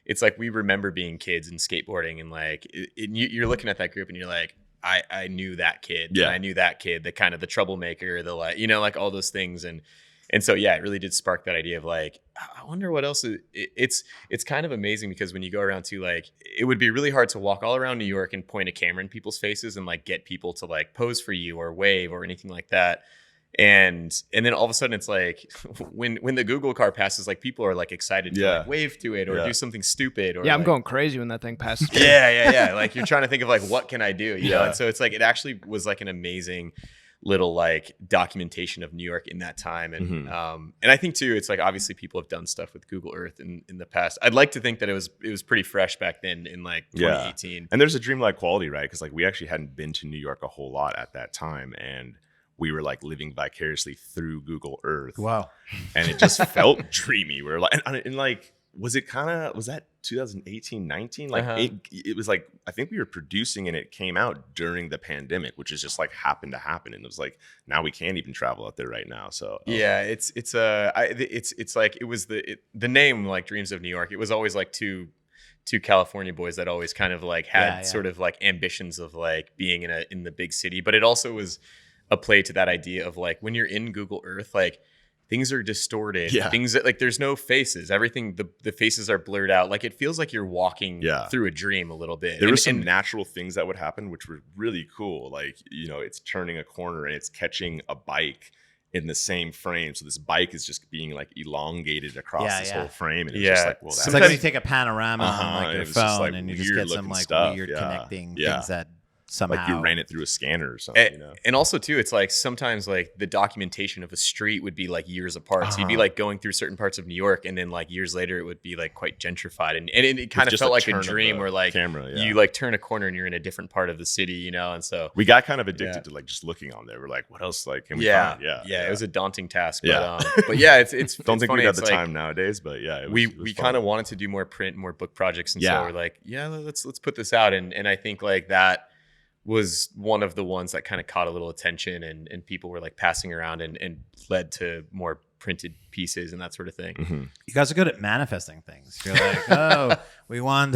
it's like we remember being kids and skateboarding, and like you're looking at that group and you're like, I knew that kid. Yeah. And I knew that kid, the kind of the troublemaker, the like, like all those things. And so, yeah, it really did spark that idea of like, I wonder what else it's kind of amazing, because when you go around to like, it would be really hard to walk all around New York and point a camera in people's faces and like get people to like pose for you or wave or anything like that. And then all of a sudden it's like when the Google car passes, like people are like excited to like wave to it or do something stupid. Or I'm like, going crazy when that thing passes. Yeah. Like you're trying to think of like, what can I do? You know? And so it's like, it actually was like an amazing little like documentation of New York in that time. And and I think too, it's like obviously people have done stuff with Google Earth in the past. I'd like to think that it was pretty fresh back then in like 2018. And there's a dreamlike quality, right? Because like we actually hadn't been to New York a whole lot at that time, and we were like living vicariously through Google Earth. Wow. And it just felt dreamy. We were like, and like, was that 2018, 19? Like it was like, I think we were producing and it came out during the pandemic, which is just like happened to happen. And it was like, now we can't even travel out there right now. So yeah, it's like, it was the name like Dreams of New York. It was always like two California boys that always kind of like had sort of like ambitions of like being in the big city. But it also was a play to that idea of like, when you're in Google Earth, like, things are distorted. Things that like there's no faces. Everything, the faces are blurred out. Like it feels like you're walking through a dream a little bit. There were some natural things that would happen, which were really cool. Like, it's turning a corner and it's catching a bike in the same frame. So this bike is just being like elongated across this whole frame. And it's just like, well, that's it's like when you take a panorama on like your phone like and you just get some like stuff. weird connecting things that somehow, like you ran it through a scanner or something. And also too, it's like sometimes like the documentation of a street would be like years apart. So you'd be like going through certain parts of New York, and then like years later it would be like quite gentrified, and it kind of felt like a dream where like you like turn a corner and you're in a different part of the city, and so we got kind of addicted to like just looking on there. We're like, what else like can we find? It was a daunting task, but yeah, it's don't think funny. we got the time nowadays, but yeah, we kind of wanted to do more print, more book projects, and so we're like, let's put this out, and I think like that was one of the ones that kind of caught a little attention, and people were like passing around and led to more printed pieces and that sort of thing. You guys are good at manifesting things. You're like, oh, we want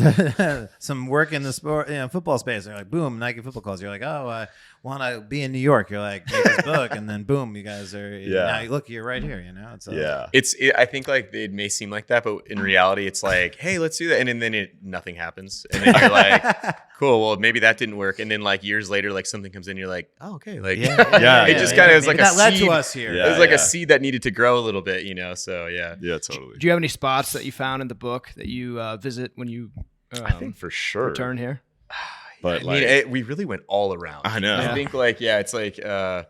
some work in the sport, football space. They're like, boom, Nike football calls. You're like, oh, I want to be in New York. You're like, make this book, and then boom, you guys are. Now look, you're right here. It's I think like it may seem like that, but in reality, it's like, hey, let's do that, and then nothing happens, and then you're like, cool, well maybe that didn't work, and then like years later, like something comes in, you're like, oh, okay, like it just kind of was like that a led seed. to us here. It was like a seed that needed to grow a little bit, so yeah, totally. Do you have any spots that you found in the book that you visit when you I think for sure return here? But I mean, we really went all around. I know. I think like it's like I'm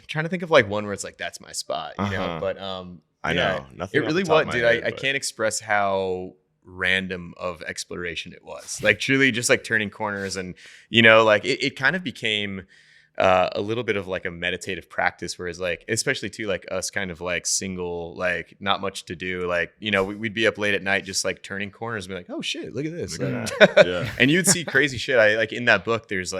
trying to think of like one where it's like that's my spot, but I know nothing. It really was, dude. I can't express how random of exploration it was. Like truly just like turning corners, and like it kind of became a little bit of like a meditative practice, whereas like, especially too, like us kind of like single, like not much to do, like we'd be up late at night just like turning corners and be like, oh shit, look at this. And you'd see crazy shit. I like in that book there's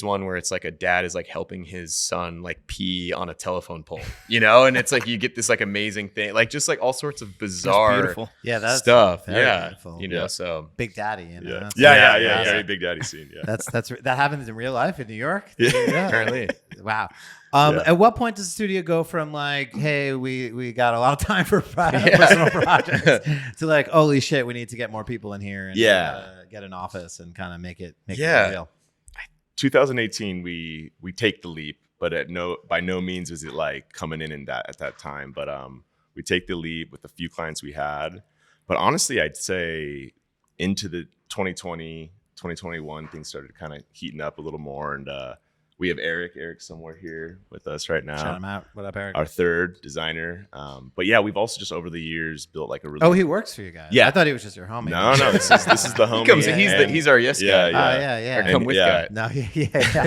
one where it's like a dad is like helping his son like pee on a telephone pole, and it's like you get this like amazing thing, like just like all sorts of bizarre that's stuff. Beautiful. So Big Daddy, very Big Daddy scene. That happens in real life in New York. Apparently. Wow. At what point does the studio go from like, hey, we got a lot of time for personal projects to like, holy shit, we need to get more people in here and get an office and kind of make it real? 2018, we take the leap, but by no means was it like coming in at that time. But we take the leap with the few clients we had. But honestly, I'd say into the 2020, 2021, things started kind of heating up a little more, and we have Eric somewhere here with us right now. Shout him out. What up, Eric? Our third designer. But yeah, we've also just over the years built like a really. He works for you guys. Yeah, I thought he was just your homie. No, this is the homie. He comes. He's our yes guy. Yeah. Or come with guy. No,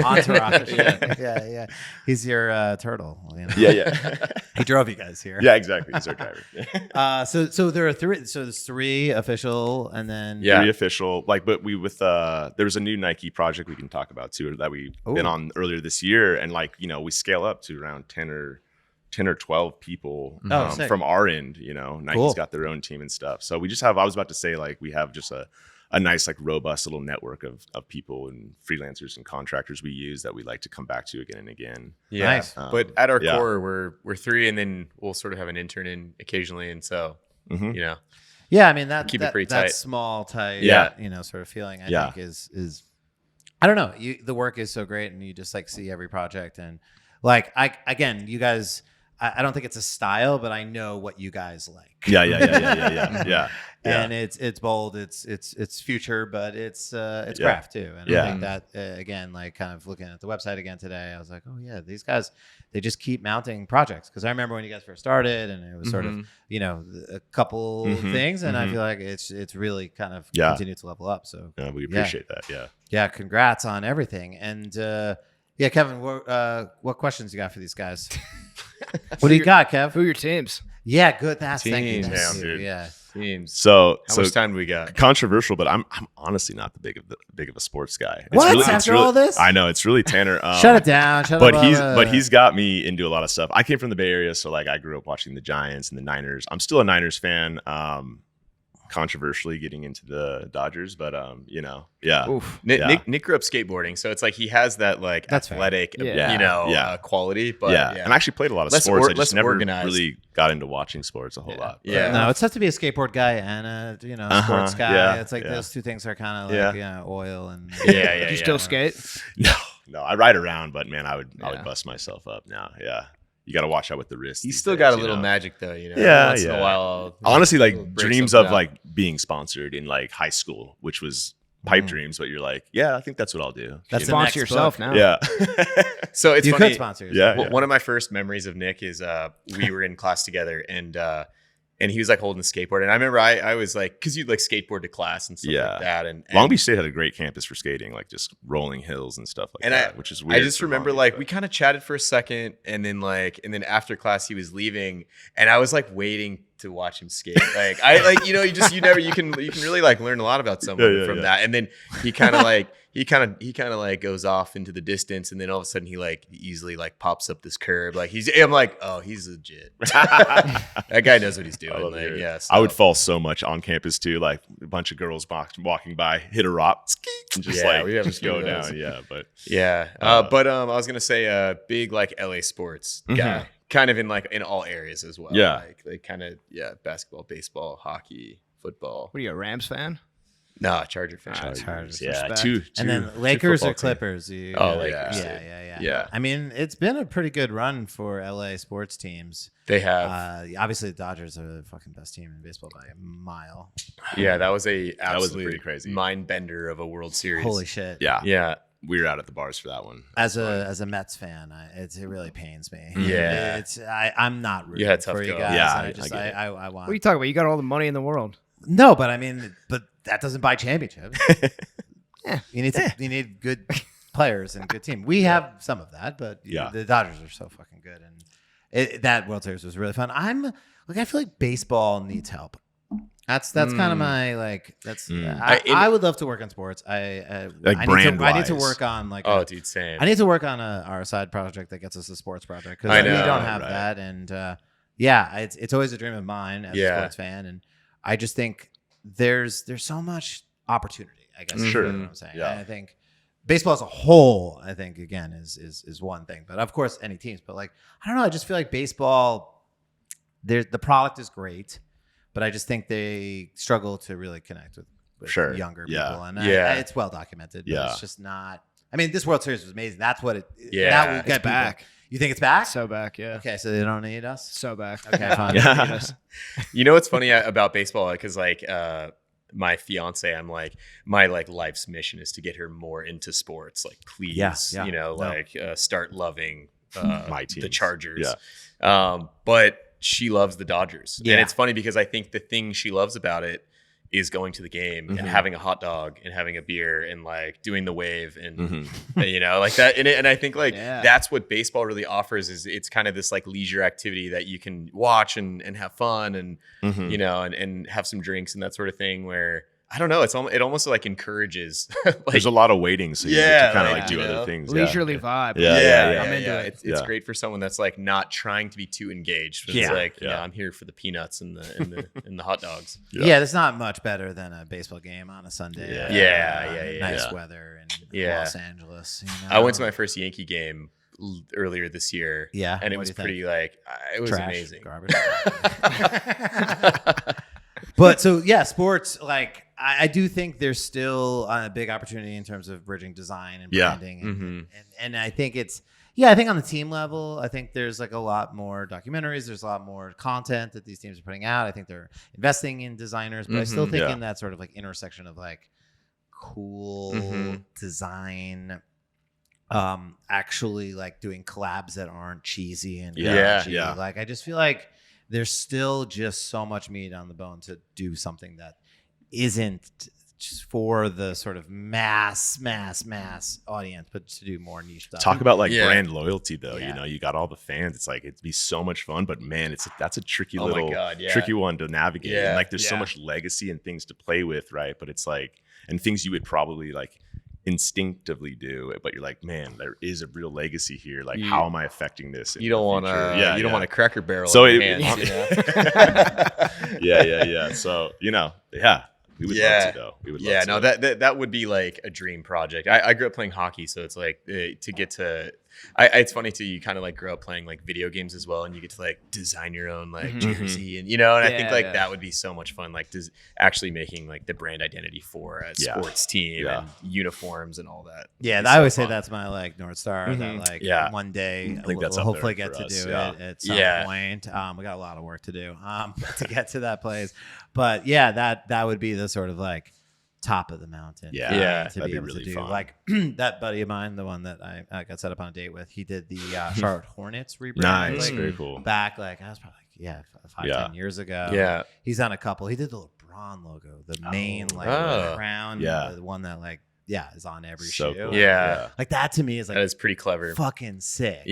entourage. Yeah. He's your turtle. Yeah. He drove you guys here. Yeah, exactly. He's our driver. So there are three. So there's three official, and then three official. Like, but we there was a new Nike project we can talk about too that we've been on earlier this year, and like we scale up to around 10 or 12 people from our end. Nike's got their own team and stuff, so we just have, I was about to say, like, we have just a nice like robust little network of people and freelancers and contractors we use that we like to come back to again and again. Nice. But at our core we're three, and then we'll sort of have an intern in occasionally, and so I mean keep it pretty tight. That small tight sort of feeling I think is I don't know. The work is so great, and you just like see every project, and like you guys. I don't think it's a style, but I know what you guys like. Yeah. And it's bold, it's future, but it's craft too. And I think that again, like kind of looking at the website again today, I was like, oh yeah, these guys, they just keep mounting projects. Because I remember when you guys first started, and it was sort of a couple things, and I feel like it's really kind of continued to level up. So we appreciate that. Yeah, congrats on everything. And Kevin, what questions you got for these guys? What do you got, Kev? Who are your teams? Yeah, good. Thank you. Teams. Thank you. Dude. Yeah. Teams. So How much time do we got? Controversial, but I'm honestly not the big of a sports guy. It's What? Really, After all this? I know it's really Tanner. Shut it down. But he's got me into a lot of stuff. I came from the Bay Area, so like I grew up watching the Giants and the Niners. I'm still a Niners fan. Controversially getting into the Dodgers, but Oof. Nick grew up skateboarding, so it's like he has that like That's athletic, fair. quality. But and I actually played a lot of Less sports. I less just never organized. really got into watching sports a whole lot. But, Yeah. No, it's tough to be a skateboard guy and a sports guy. Yeah, It's like yeah. those two things are kind of like oil and Do you still skate? No, I ride around, but man, I would bust myself up now. Yeah. You got to watch out with the wrist. He's these still days, got a you little know? magic though, Yeah, Once in a while, Honestly, like break dreams something of out. like being sponsored in like high school, which was pipe dreams, but you're like, yeah, I think that's what I'll do. That's you the know? next Sponsor yourself book. now. Yeah. So it's you funny. could sponsor yourself. Yeah. One of my first memories of Nick is we were in class together, and he was like holding the skateboard, and I remember I was like, because you'd like skateboard to class and stuff like that, and Long Beach State had a great campus for skating, like just rolling hills and stuff like that, which is weird. I just for remember Long Beach, like but- we kind of chatted for a second, and then after class he was leaving, and I was like waiting to watch him skate. Like you can really like learn a lot about someone from that. And then he kind of like goes off into the distance, and then all of a sudden he like easily like pops up this curb. Like I'm like, oh, he's legit. That guy knows what he's doing. I would fall so much on campus too. Like a bunch of girls walking by, hit a rock, and just we have a few go of those. down. Yeah, but but I was gonna say big like LA sports guy, kind of in all areas as well. Yeah. like kind of basketball, baseball, hockey, football. What are you, a Rams fan? No, Charger fan. Chargers. yeah, Respect. two. And then two Lakers or football teams. Clippers? Lakers. Yeah. I mean, it's been a pretty good run for LA sports teams. They have. Obviously, the Dodgers are the fucking best team in baseball by a mile. That was a pretty crazy mind bender of a World Series. Holy shit! Yeah. We were out at the bars for that one. As a Mets fan, it really pains me. Yeah. I'm not rooting You had tough for you go. guys. Yeah, I I get it. want. What are you talking about? You got all the money in the world. No, but I mean, that doesn't buy championships. You need good players and good team. We have some of that, but the Dodgers are so fucking good, and that World Series was really fun. I feel like baseball needs help. That's kind of my like. That's I would love to work on sports. I need to work on like. Oh, dude, same. I need to work on our side project that gets us a sports project because I we know, don't have right. that, and it's always a dream of mine as a sports fan, and I just think there's so much opportunity. I guess Sure. is what I'm saying. Yeah. And I think baseball as a whole, I think again is one thing, but of course any teams. But like I don't know, I just feel like baseball, the product is great, but I just think they struggle to really connect with younger people, and it's well documented. But it's just not. I mean, this World Series was amazing. That's what it. Yeah, that will get back. people. You think it's back? So back, yeah. Okay, so they don't need us. So back. Okay, fine. Yeah. You know what's funny about baseball? Because like my fiance, I'm like my like life's mission is to get her more into sports. Like, please, start loving My teams. the Chargers. But she loves the Dodgers, and it's funny because I think the thing she loves about it is going to the game and having a hot dog and having a beer and like doing the wave and like that. And I think like that's what baseball really offers is it's kind of this like leisure activity that you can watch and have fun and and have some drinks and that sort of thing where I don't know. It almost like encourages. There's a lot of waiting, so you get to kind of like do other things. Leisurely vibe. Yeah. I'm into it. It's great for someone that's like not trying to be too engaged. It's like, I'm here for the peanuts and the hot dogs. Yeah, there's not much better than a baseball game on a Sunday. Nice weather in Los Angeles. You know? I went to my first Yankee game earlier this year. Yeah, and it was pretty like it was trash, amazing. Garbage. But so sports like. I do think there's still a big opportunity in terms of bridging design and branding, and I think it's Yeah, I think on the team level, I think there's like a lot more documentaries. There's a lot more content that these teams are putting out. I think they're investing in designers, but I still think in that sort of like intersection of like cool design, actually like doing collabs that aren't cheesy and raunchy. Like I just feel like there's still just so much meat on the bone to do something that isn't just for the sort of mass audience, but to do more niche stuff. Talk about like brand loyalty though. You know, you got all the fans. It's like it'd be so much fun, but man, that's a tricky tricky one to navigate. And like there's so much legacy and things to play with, right? But it's like, and things you would probably like instinctively do, but you're like, man, there is a real legacy here. Like, how am I affecting this? You don't want to, you don't want a Cracker Barrel. So in your hands, you know? So we would love to though. We would love to. That would be like a dream project. I grew up playing hockey, so it's like to get to. It's funny too. You kind of like grow up playing like video games as well, and you get to like design your own like jersey, and you know. And I think like that would be so much fun. Like actually making like the brand identity for a sports team and uniforms and all that. Yeah, I always say that's my like North Star. That like one day I think that's we'll hopefully get to us. do it at some point. We got a lot of work to do to get to that place, but that would be the sort of like top of the mountain. To that'd be able really to do fun. like that buddy of mine, the one that I got set up on a date with, he did the Charlotte Hornets rebrand. Nice, like, very cool. Back like I was probably like 5-10 years ago. He's on a couple. He did the LeBron logo, the main crown, the one that like is on every shoe. Cool. Like that to me is like that is pretty clever. Fucking sick.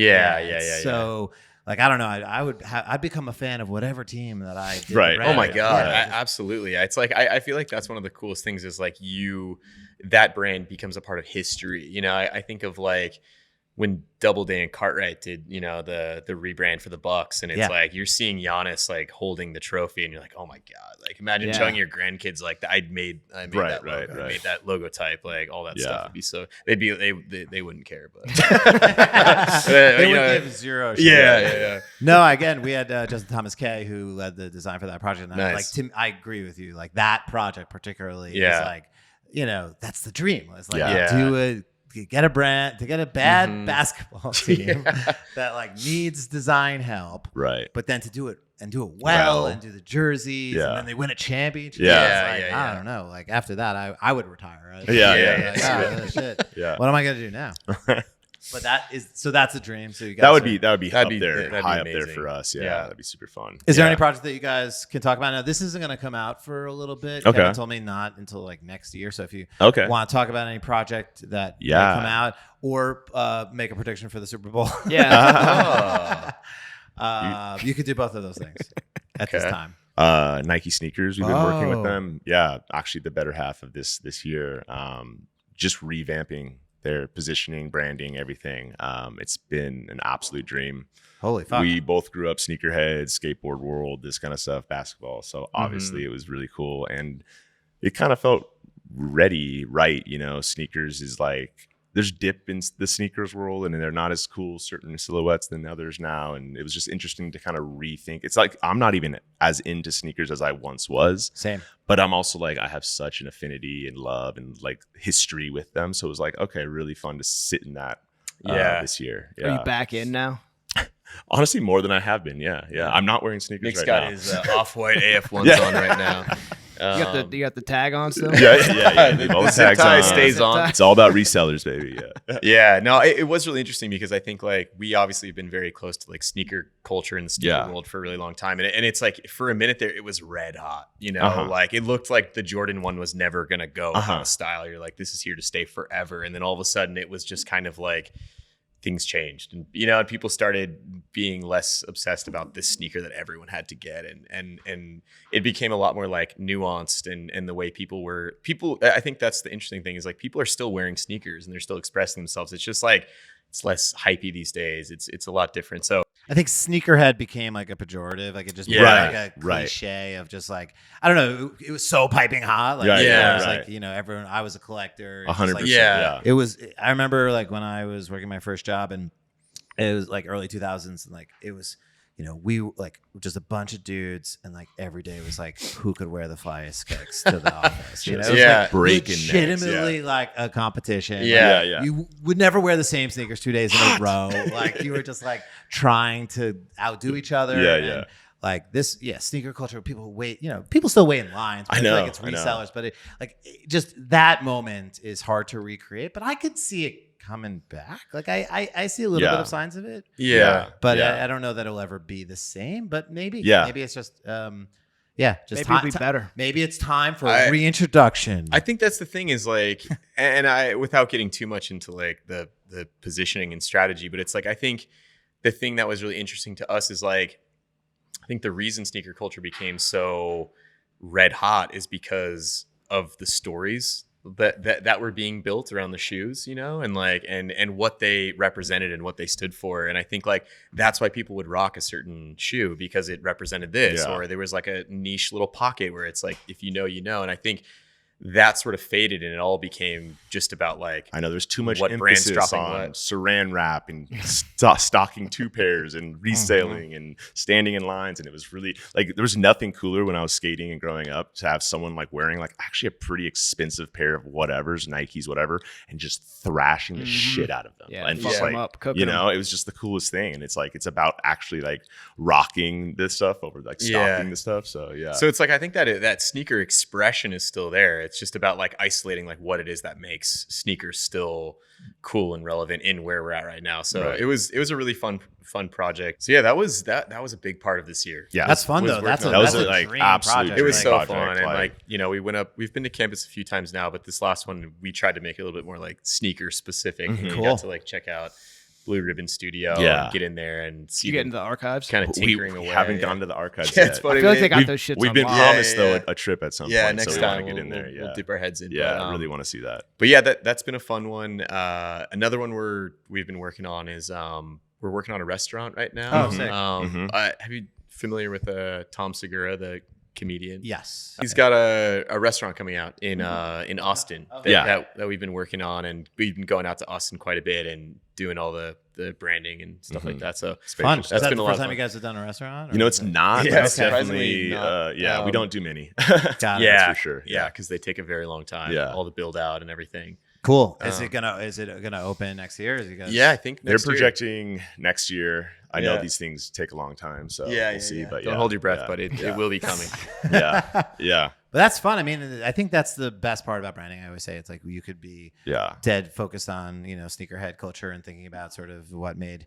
So like I don't know, I'd become a fan of whatever team that I did. Right. Oh my god, absolutely. It's like I feel like that's one of the coolest things is like that brand becomes a part of history. You know, I think of like when Doubleday and Cartwright did, you know, the rebrand for the Bucks, and it's like you're seeing Giannis like holding the trophy, and you're like, oh my god, like imagine telling your grandkids like I made that logo, I made that logo type, like all that stuff would be so they wouldn't care, but they would give zero shit. Yeah. No, again, we had Justin Thomas K who led the design for that project, and I agree with you, like that project particularly is like, you know, that's the dream. It's like get a bad basketball team that like needs design help, right? But then to do it well and do the jerseys, and then they win a championship. I don't know. Like after that, I would retire. Shit. What am I gonna do now? But that's a dream. So you guys that would be up there, that'd high be up there amazing. for us. Yeah, that'd be super fun. Is there any project that you guys can talk about now? This isn't going to come out for a little bit. Okay. Kevin told me not until like next year. So if you want to talk about any project that may come out or make a prediction for the Super Bowl, you could do both of those things at this time. Nike sneakers, we've been working with them. Yeah, actually the better half of this year. Just revamping their positioning, branding, everything. It's been an absolute dream. Holy fuck. We both grew up sneakerheads, skateboard world, this kind of stuff, basketball. So obviously it was really cool. And it kind of felt right. You know, sneakers is like, there's dip in the sneakers world and they're not as cool, certain silhouettes than others now. And it was just interesting to kind of rethink. It's like, I'm not even as into sneakers as I once was. Same. But I'm also like, I have such an affinity and love and like history with them. So it was like, okay, really fun to sit in that this year. Are you back in now? Honestly, more than I have been. Yeah. I'm not wearing sneakers Nick's right got now. his off-white AF1s on right now. You got the tag on still? Yeah. All the zip tags tie on. stays on. It's all about resellers, baby. Yeah. No, it was really interesting because I think like we obviously have been very close to like sneaker culture in the sneaker world for a really long time. And it's like for a minute there, it was red hot, you know, like it looked like the Jordan 1 was never going to go out of style. You're like, this is here to stay forever. And then all of a sudden it was just kind of like, things changed, and you know, and people started being less obsessed about this sneaker that everyone had to get, and it became a lot more like nuanced, and the way people. I think that's the interesting thing is like people are still wearing sneakers and they're still expressing themselves. It's just like it's less hypey these days. It's a lot different. So I think sneakerhead became like a pejorative. Like it just became like a cliche of just like, I don't know. It was so piping hot. Like, it was like, you know, everyone, I was a collector. 100%. It was, I remember like when I was working my first job and it was like early 2000s and like, it was, we like just a bunch of dudes, and like every day was like who could wear the flyest kicks to the office. It was like breaking legitimately like a competition. Yeah. Like, you would never wear the same sneakers 2 days in a row. Like you were just like trying to outdo each other. And, like this, sneaker culture. People wait, people still wait in lines. I know, like it's resellers, but just that moment is hard to recreate. But I could see it coming back. Like I see a little bit of signs of it. But I don't know that it'll ever be the same. But maybe it's just just maybe it'll be better. Maybe it's time for a reintroduction. I think that's the thing is like, and I without getting too much into like the positioning and strategy, but it's like I think the thing that was really interesting to us is like. I think the reason sneaker culture became so red hot is because of the stories that were being built around the shoes, and like and what they represented and what they stood for. And I think like that's why people would rock a certain shoe because it represented this, or there was like a niche little pocket where it's like if you know, And I think that sort of faded and it all became just about like I know there's too much what emphasis brands dropping on what. saran wrap and stocking 2 pairs and reselling and standing in lines, and it was really like there was nothing cooler when I was skating and growing up to have someone like wearing like actually a pretty expensive pair of whatever's Nikes whatever and just thrashing the shit out of them and just like up, it was just the coolest thing. And it's like it's about actually like rocking this stuff over like stocking the stuff. So so it's like I think that sneaker expression is still there. It's just about like isolating like what it is that makes sneakers still cool and relevant in where we're at right now. So it was a really fun project. So that was a big part of this year. Yeah, that's fun though. That's a like dream absolute. project. It was so project, fun, and like we went up. We've been to campus a few times now, but this last one we tried to make it a little bit more like sneaker specific. And we got to like check out Blue Ribbon Studio and get in there and see. You get into the archives, kind of tinkering away. Haven't gone to the archives yet. It's funny. I feel like they got those shits. We've been promised though a trip at some point. Yeah, next so time we want to get in there. We'll dip our heads in. Yeah, I really want to see that. But yeah, that's been a fun one. Another one we've been working on is we're working on a restaurant right now. Oh, sick. Have you familiar with Tom Segura, the comedian? Yes, he's got a restaurant coming out in Austin that we've been working on, and we've been going out to Austin quite a bit and doing all the branding and stuff like that. So fun. That's been the first time fun. you guys have done a restaurant? It's not. Yeah, it's definitely. not. We don't do many. Got it. Yeah, for sure. Yeah, because they take a very long time. Yeah. All the build out and everything. Cool. Is it gonna open next year? Is it gonna... Yeah, I think they're next year. projecting next year. I know these things take a long time, so we'll see. But don't hold your breath, but it will be coming. yeah. But that's fun. I mean, I think that's the best part about branding. I always say it's like you could be dead focused on sneakerhead culture and thinking about sort of what made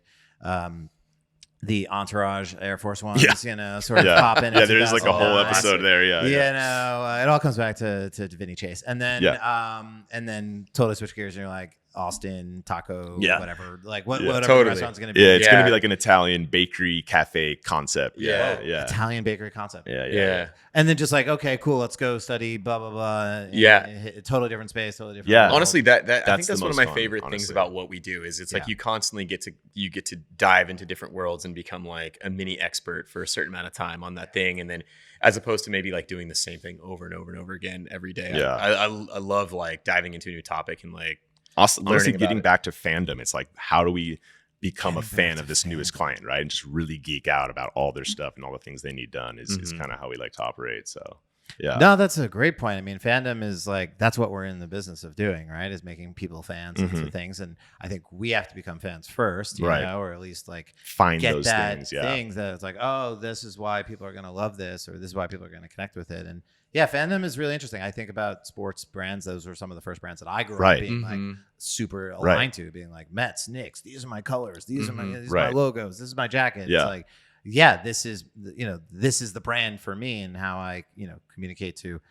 the Entourage Air Force Ones, sort of pop in. Yeah, there's like a whole episode there. It all comes back to Vinny Chase, and then totally switch gears, and you're like Austin taco, whatever, like whatever the restaurant's gonna be. Yeah, it's gonna be like an Italian bakery cafe concept. Italian bakery concept. Yeah. And then just like, okay, cool, let's go study blah blah blah. Totally different space, totally different. Yeah, honestly, I think that's one of my fun, favorite things about what we do is it's like you constantly get to dive into different worlds and become like a mini expert for a certain amount of time on that thing, and then as opposed to maybe like doing the same thing over and over and over again every day. I love like diving into a new topic and like honestly getting back to fandom. It's like, how do we become a fan of this newest client, right? And just really geek out about all their stuff and all the things they need done is kind of how we like to operate. So no, that's a great point. I mean, fandom is like, that's what we're in the business of doing, right? Is making people fans of things. And I think we have to become fans first, you know, or at least like find get those that things that it's like, oh, this is why people are going to love this, or this is why people are going to connect with it. And fandom is really interesting. I think about sports brands. Those were some of the first brands that I grew up being like super aligned to, being like Mets, Knicks. These are my colors. These are my logos. This is my jacket. It's like, this is the brand for me and how I communicate to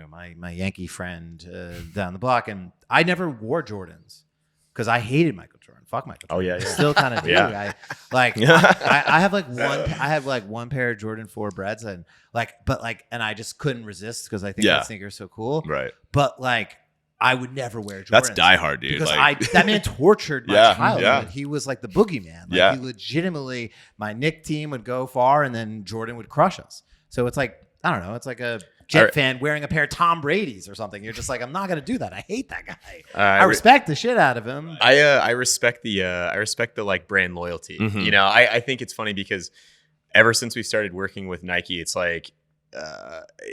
my Yankee friend down the block. And I never wore Jordans because I hated Michael Jordan. Fuck Michael Jordan. Still kind of do. I have like one pair of Jordan 4 Breads and I just couldn't resist because I think that sneaker is so cool. Right. But like I would never wear Jordans. That's diehard, dude. Because that man tortured my childhood. He was like the boogeyman. Like he legitimately, my Knick team would go far and then Jordan would crush us. So it's like, I don't know, it's like a Jet fan wearing a pair of Tom Brady's or something. You're just like, I'm not going to do that. I hate that guy. I respect the shit out of him. I respect the like brand loyalty. I think it's funny because ever since we started working with Nike, it's like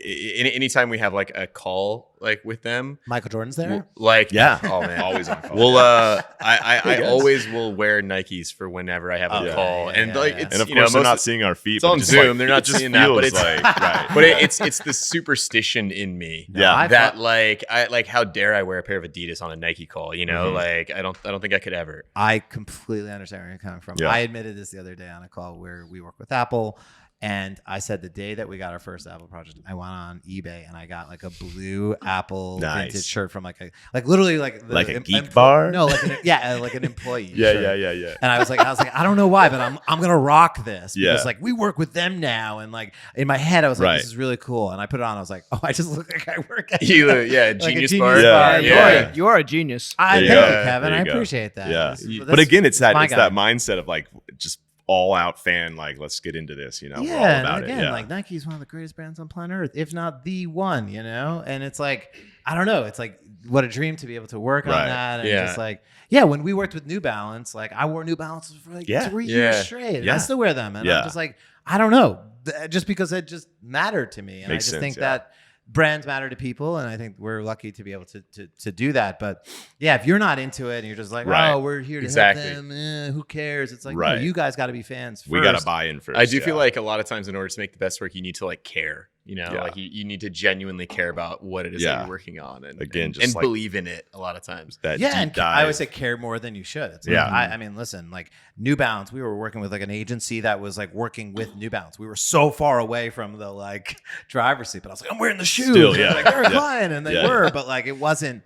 anytime we have like a call like with them, Michael Jordan's there. like Yeah. oh man, Always on call. well, I Hey, guys. always will wear Nikes for whenever I have a Oh, yeah, call, yeah, and yeah, like yeah. it's And of you know course, they're most not seeing our feet. it's but on just, Zoom. like, They're it not just seeing that, but feels it's like, right. but it's the superstition in me. No, Yeah. I that thought- like I like how dare I wear a pair of Adidas on a Nike call? You know, Mhm. like I don't think I could ever. I completely understand where you're coming from. Yeah. I admitted this the other day on a call where we work with Apple. And I said the day that we got our first Apple project, I went on eBay and I got like a blue Apple Nice. vintage shirt from like literally like Like a geek bar? No, like like an employee. Yeah, shirt. yeah. And I was like, I don't know why, but I'm gonna rock this because Yeah. like we work with them now, and like in my head I was like, Right. this is really cool. And I put it on, I was like, oh, I just look like I work at You like a genius genius bar. bar. Yeah. You're a genius. I There thank you you, go. Kevin. There I you go. appreciate that. Yeah. This- But again, it's my that guy. mindset of like just all out fan, like let's get into this, you know. We're all Yeah, about and again, it. Yeah. like Nike is one of the greatest brands on planet Earth, if not the one, you know. And it's like, I don't know, it's like what a dream to be able to work on Right. that, and Yeah. just like, yeah, when we worked with New Balance, like I wore New Balances for like Yeah. 3 Yeah. years straight, and I Yeah. still wear them, and Yeah. I'm just like, I don't know, just because it just mattered to me, and Makes I just sense, think yeah. that brands matter to people, and I think we're lucky to be able to do that. But yeah, if you're not into it and you're just like, Right. oh, we're here to Exactly. help them, who cares? It's like, no, Right. you guys got to be fans first. we got to buy in first. I do yeah. feel like a lot of times in order to make the best work, you need to like care. You know, Yeah. like you need to genuinely care about what it is that Yeah. you're working on, and Again, and, just and like- believe in it. A lot of times, that Yeah, deep and dive. I always say care more than you should. It's like, Yeah. I mean, listen, like New Balance, we were working with like an agency that was like working with New Balance. We were so far away from the like driver's seat, but I was like, I'm wearing the shoes. Still, And yeah. like they're a Yeah. client, and they Yeah. were, but like it wasn't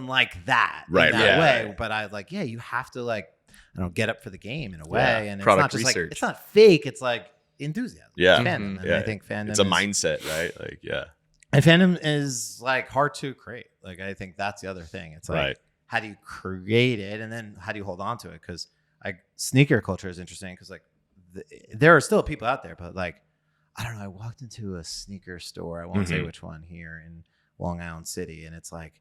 like that Right, in that right, way. right. But I like, yeah, you have to like, I don't get up for the game in a way, Yeah. and it's Product not just research. like it's not fake. It's like enthusiasm. Yeah. It's fandom. Mhm. And Yeah. I think fandom. it's a is- mindset, right? Like, yeah, and fandom is like hard to create. Like I think that's the other thing. It's like, right. how do you create it, and then how do you hold on to it? Because like sneaker culture is interesting because like there are still people out there, but like I don't know. I walked into a sneaker store. I won't say Mhm. which one here in Long Island City, and it's like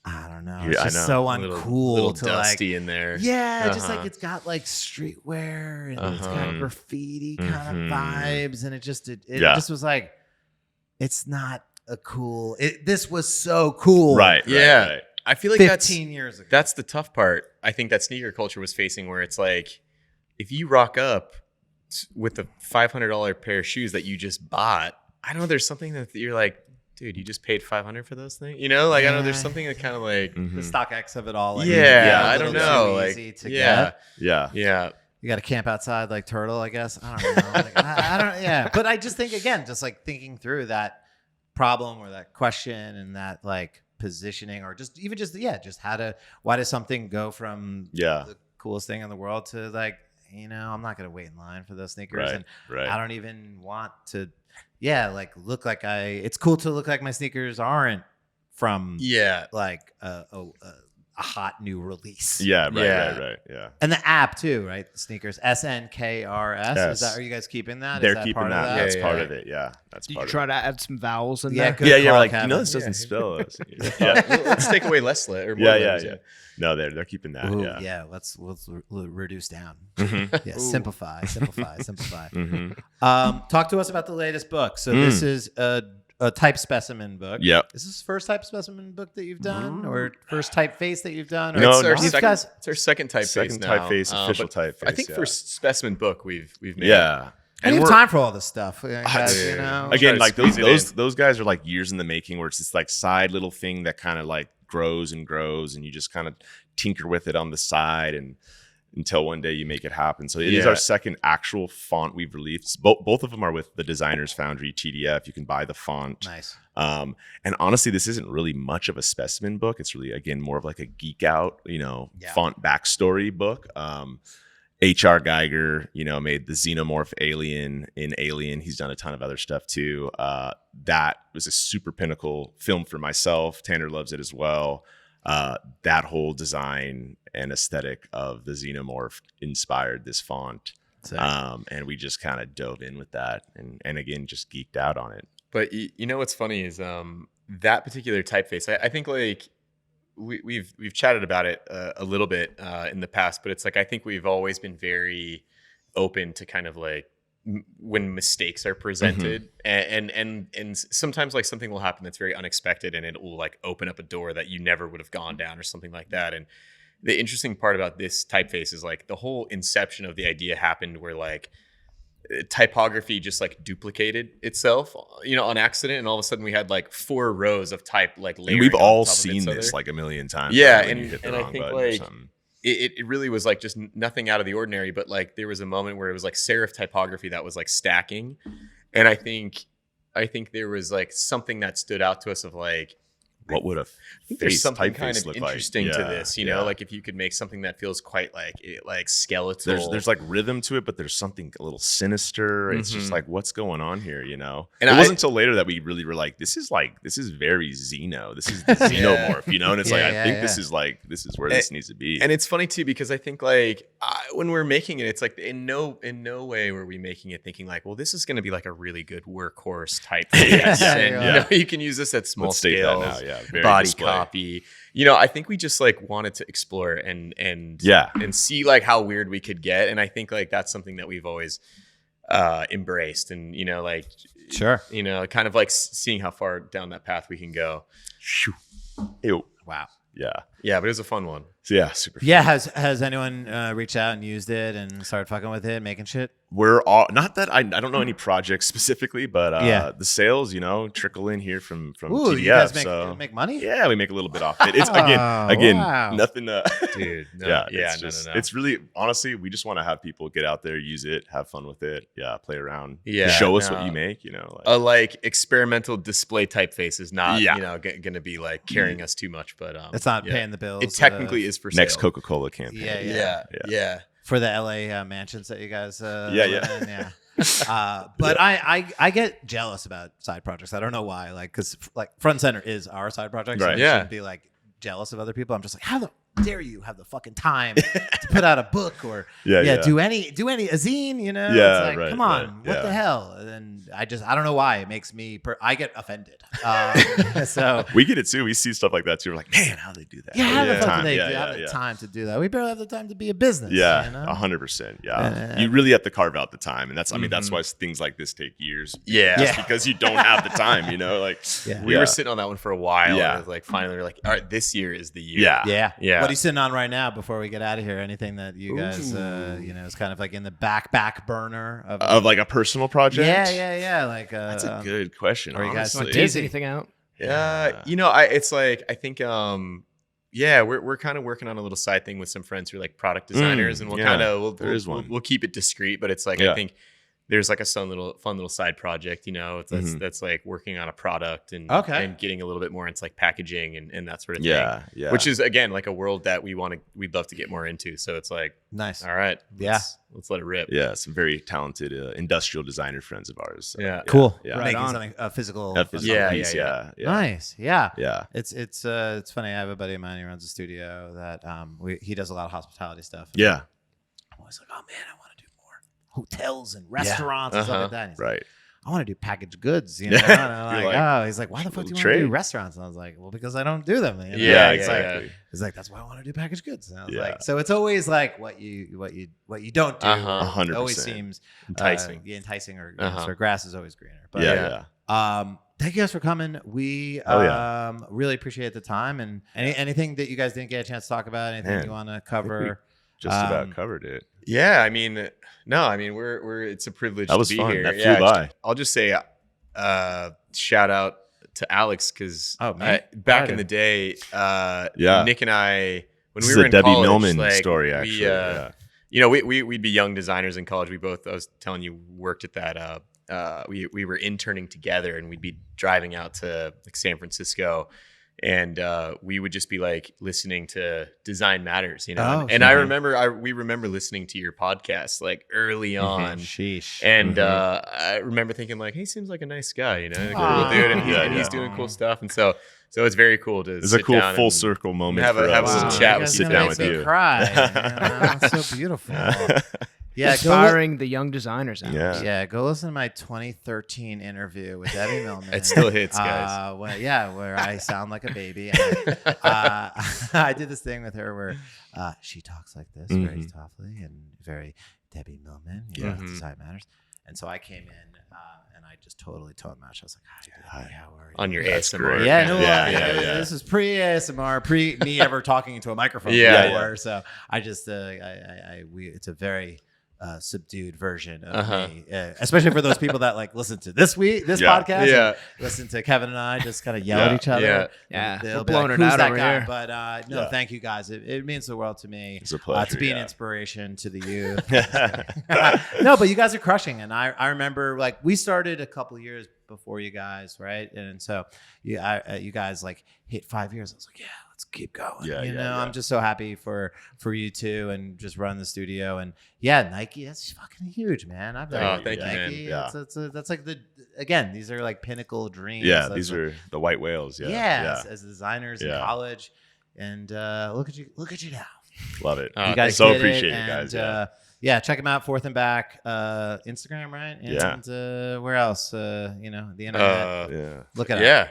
I don't know. Yeah, It's I just know. so a little uncool to dusty like. in there. Yeah, just like Uh-huh. it's got like streetwear and it's got Uh-huh. graffiti kind Mhm. of vibes, and it Yeah. just was like, it's not a cool. This was so cool, Right. Yeah. Right. I feel like 15 years ago. that's the tough part. I think that sneaker culture was facing, where it's like, if you rock up with a $500 pair of shoes that you just bought, I don't know. There's something that you're like, dude, you just paid $500 for those things. You know, like I don't know. There's Yeah. something that kind of like, Mhm. the StockX of it all. Like, yeah, Yeah, I a don't little know. too Like, easy to yeah, get. Yeah. yeah. You got to camp outside like Turtle, I guess. I don't know. Like, I don't. Yeah, but I just think again, just like thinking through that problem or that question and that like positioning, or just even just why does something go from Yeah. the coolest thing in the world to like, I'm not gonna wait in line for those sneakers, Right. and Right. I don't even want to. Yeah, like look like it's cool to look like my sneakers aren't from Yeah. like a hot new release. Yeah. Right. Yeah. Right. Yeah. And the app too, right? The sneakers, SNKRS. Is Yes. that? Are you guys keeping that? Is They're that keeping part that. of That's Yeah, part yeah. of it. Yeah. That's Did you part try of to add some vowels in Yeah, there? good it. Yeah. Yeah. call, Like, Kevin. this doesn't Yeah. spell us. Yeah. Yeah. Let's take away less letter. Yeah. Yeah. No, they're keeping that. Ooh, Yeah. yeah. Let's reduce down. Mhm. Yeah, Ooh. simplify. Mhm. Talk to us about the latest book. So this is a type specimen book. Yep. Is this the first type specimen book that you've done, or first typeface that you've done? Or No, it's our no. you second, guys- it's our second typeface Second now. typeface, official but typeface. I think yeah. for specimen book we've made. Yeah. I don't have we're- time for all this stuff. Guys, yeah. you know? Try Again, to like squeeze it those guys are like years in the making, where it's this like side little thing that kind of like grows and grows, and you just kind of tinker with it on the side, and until one day you make it happen. So it is Yeah. our second actual font we've released. Both of them are with the Designers Foundry TDF. You can buy the font. Nice. And honestly, this isn't really much of a specimen book. It's really, again, more of like a geek out, Yeah. font backstory book. H.R. Geiger, made the xenomorph alien in Alien. He's done a ton of other stuff too. That was a super pinnacle film for myself. Tanner loves it as well. That whole design and aesthetic of the xenomorph inspired this font. So, And we just kind of dove in with that and again, just geeked out on it. But you know what's funny is that particular typeface. I think like we've chatted about it a little bit in the past, but it's like I think we've always been very open to kind of like when mistakes are presented, and sometimes like something will happen that's very unexpected, and it will like open up a door that you never would have gone down or something like that. And the interesting part about this typeface is like the whole inception of the idea happened where like typography just like duplicated itself, on accident, and all of a sudden we had like 4 rows of type like layering. We've on all top of seen each this other. like a million times. Yeah, when you hit the and I wrong think button or like something. it really was like just nothing out of the ordinary, but like there was a moment where it was like serif typography that was like stacking, and I think there was like something that stood out to us of like, What would a there's face something kind typeface of look interesting like? to Yeah, this, yeah. like if you could make something that feels quite like skeletal. There's like rhythm to it, but there's something a little sinister. It's just Mhm. like, what's going on here? And it I- wasn't until later that we really were like, this is very Xeno. This is the xenomorph, and it's like, Yeah, I yeah, think yeah. this is where this needs to be. And it's funny too because I think like when we're making it, it's like in no way were we making it thinking like, well, this is going to be like a really good workhorse type. Yeah, you can use this at small Let's state that scales, now, yeah, very body display. copy. I think we just like wanted to explore and Yeah. and see like how weird we could get, and I think like that's something that we've always embraced, and like Sure. kind of like seeing how far down that path we can go. Shoo. Ew. Wow. Yeah, but it was a fun one. So yeah, super. Yeah. Has anyone reached out and used it and started fucking with it, making shit? We're all not that I don't know any projects specifically, but Yeah. the sales, trickle in here from Ooh, TDF. you guys so make money? yeah, we make a little bit off it. It's Oh, again wow. nothing. Dude, It's just, it's really honestly, we just want to have people get out there, use it, have fun with it. Yeah, play around. Yeah, show us no. what you make. A like experimental display typeface is not Yeah. going to be like carrying us too much, but It's not yeah. paying the bills. It technically is for next sale. Coca-Cola campaign. Yeah. Yeah. for the LA mansions that you guys Yeah. live in, yeah. But I get jealous about side projects. I don't know why. Like, because like Front and Center is our side project. So Right. I Yeah. shouldn't be like jealous of other people. I'm just like, how the dare you have the fucking time to put out a book or Yeah. do any a zine, Yeah, it's like, right, come on, right, what yeah. the hell? And I don't know why it makes me I get offended. So We get it too. We see stuff like that too. We're like, man, how do they do that? yeah, how the Yeah. fuck do they Yeah, have yeah, the yeah. time to do that? We barely have the time to be a business. Yeah, you know? 100%. Yeah, you really have to carve out the time, and that's that's why things like this take years. Yeah. Just because you don't have the time. Like Yeah. We were sitting on that one for a while. Yeah. And it was like finally we're like, all right, this year is the year. Yeah. Yeah. What are you sitting on right now before we get out of here? Anything that you guys, is kind of like in the back burner of like a personal project. Yeah. Like That's a good question. Are you guys honestly. busy? Tease anything out? It's like I think we're kind of working on a little side thing with some friends who are like product designers, and we'll yeah, kind of there is one. we'll keep it discreet, but it's like Yeah. I think there's like a fun little side project, that's like working on a product and getting a little bit more into like packaging and that sort of thing. Yeah. Which is again like a world that we'd love to get more into. So it's like, nice. all right, let's let it rip. Yeah, some very talented industrial designer friends of ours. So, Yeah. Cool. Yeah. Right Making on. something a physical. That physical Yeah, piece, yeah. Nice. Yeah. Yeah. It's funny. I have a buddy of mine who runs a studio that he does a lot of hospitality stuff. Yeah. I'm always like, oh man, I want to do more hotels and restaurants and stuff like that. And he's like, Right. I want to do packaged goods, And I'm You're like, like, oh, he's like, why the fuck do you want to trade. do restaurants? And I was like, well, because I don't do them. Yeah, It's like, exactly. he's like, that's why I want to do packaged goods. And I was Yeah. like, so it's always like what you don't do. Uh-huh. 100%. Always seems Enticing. enticing, or Uh-huh. so grass is always greener. But Yeah. thank you guys for coming. We Oh, really appreciate the time, and anything that you guys didn't get a chance to talk about, anything Man, you want to cover. Just about covered it. Yeah, we're it's a privilege That was to be fun. here. That flew by. I'll just say shout out to Alex because Oh, man. back Right. in the day, Yeah. Nick and I when This we is were a in Debbie college, Millman like, story, actually. we'd be young designers in college. We both, I was telling you, worked at that. We were interning together, and we'd be driving out to like San Francisco, and we would just be like listening to Design Matters, Oh, and I remember we remember listening to your podcast like early on. Sheesh. And I remember thinking like, hey, seems like a nice guy, a cool Aw. dude, and Yeah, he's yeah. doing cool stuff. And so it's very cool to It's a sit cool down full and circle moment have a- for have a us. little to chat you with- guys sit gonna down make with me you. Cry. That's so beautiful. Yeah, go Inspiring the young designers out. Yeah. Yeah, go listen to my 2013 interview with Debbie Millman. It still hits, guys. Where I sound like a baby. And, I did this thing with her where she talks like this, very softly and very Debbie Millman. Mhm. Design Matters. And so I came in and I just totally tone matched. I was like, hi, how are you? On your That's ASMR. great. Yeah, no, Yeah. This was pre-ASMR, pre me ever talking into a microphone Yeah, before. So I just, it's a very subdued version of me, especially for those people that like listen to this podcast. Yeah. And listen to Kevin and I just kind of yell at each other. Yeah. Yeah, They'll we're be blowing like, it who's out that over guy? here. But no, thank you guys. It means the world to me. It's a pleasure. To be an inspiration to the youth. No, but you guys are crushing. And I remember like we started a couple years before you guys, right? And so you guys like hit 5 years. I was like, yeah, let's keep going. Yeah, I'm just so happy for you two and just run the studio. And yeah, Nike, that's fucking huge, man. I've done Thank you, man. Nike. Yeah. That's like these are like pinnacle dreams. Yeah, That's these like, are the white whales. Yeah. as designers in Yeah. college. And look at you now. Love it. You guys so did appreciate it, it, guys. and, yeah, check them out, Forth+Back, Instagram, right? And where else? The internet. Yeah. Look it up. Yeah.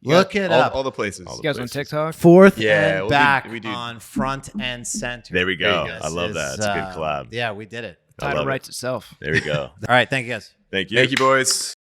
Look it up. All the places. All You guys on places. TikTok? Forth Yeah, and Back we do. on Front and Center. There we go. This I love that. It's a good collab. Yeah, we did it. I Title love it. writes itself. There we go. All right, thank you guys. Thank you. Thank you, boys.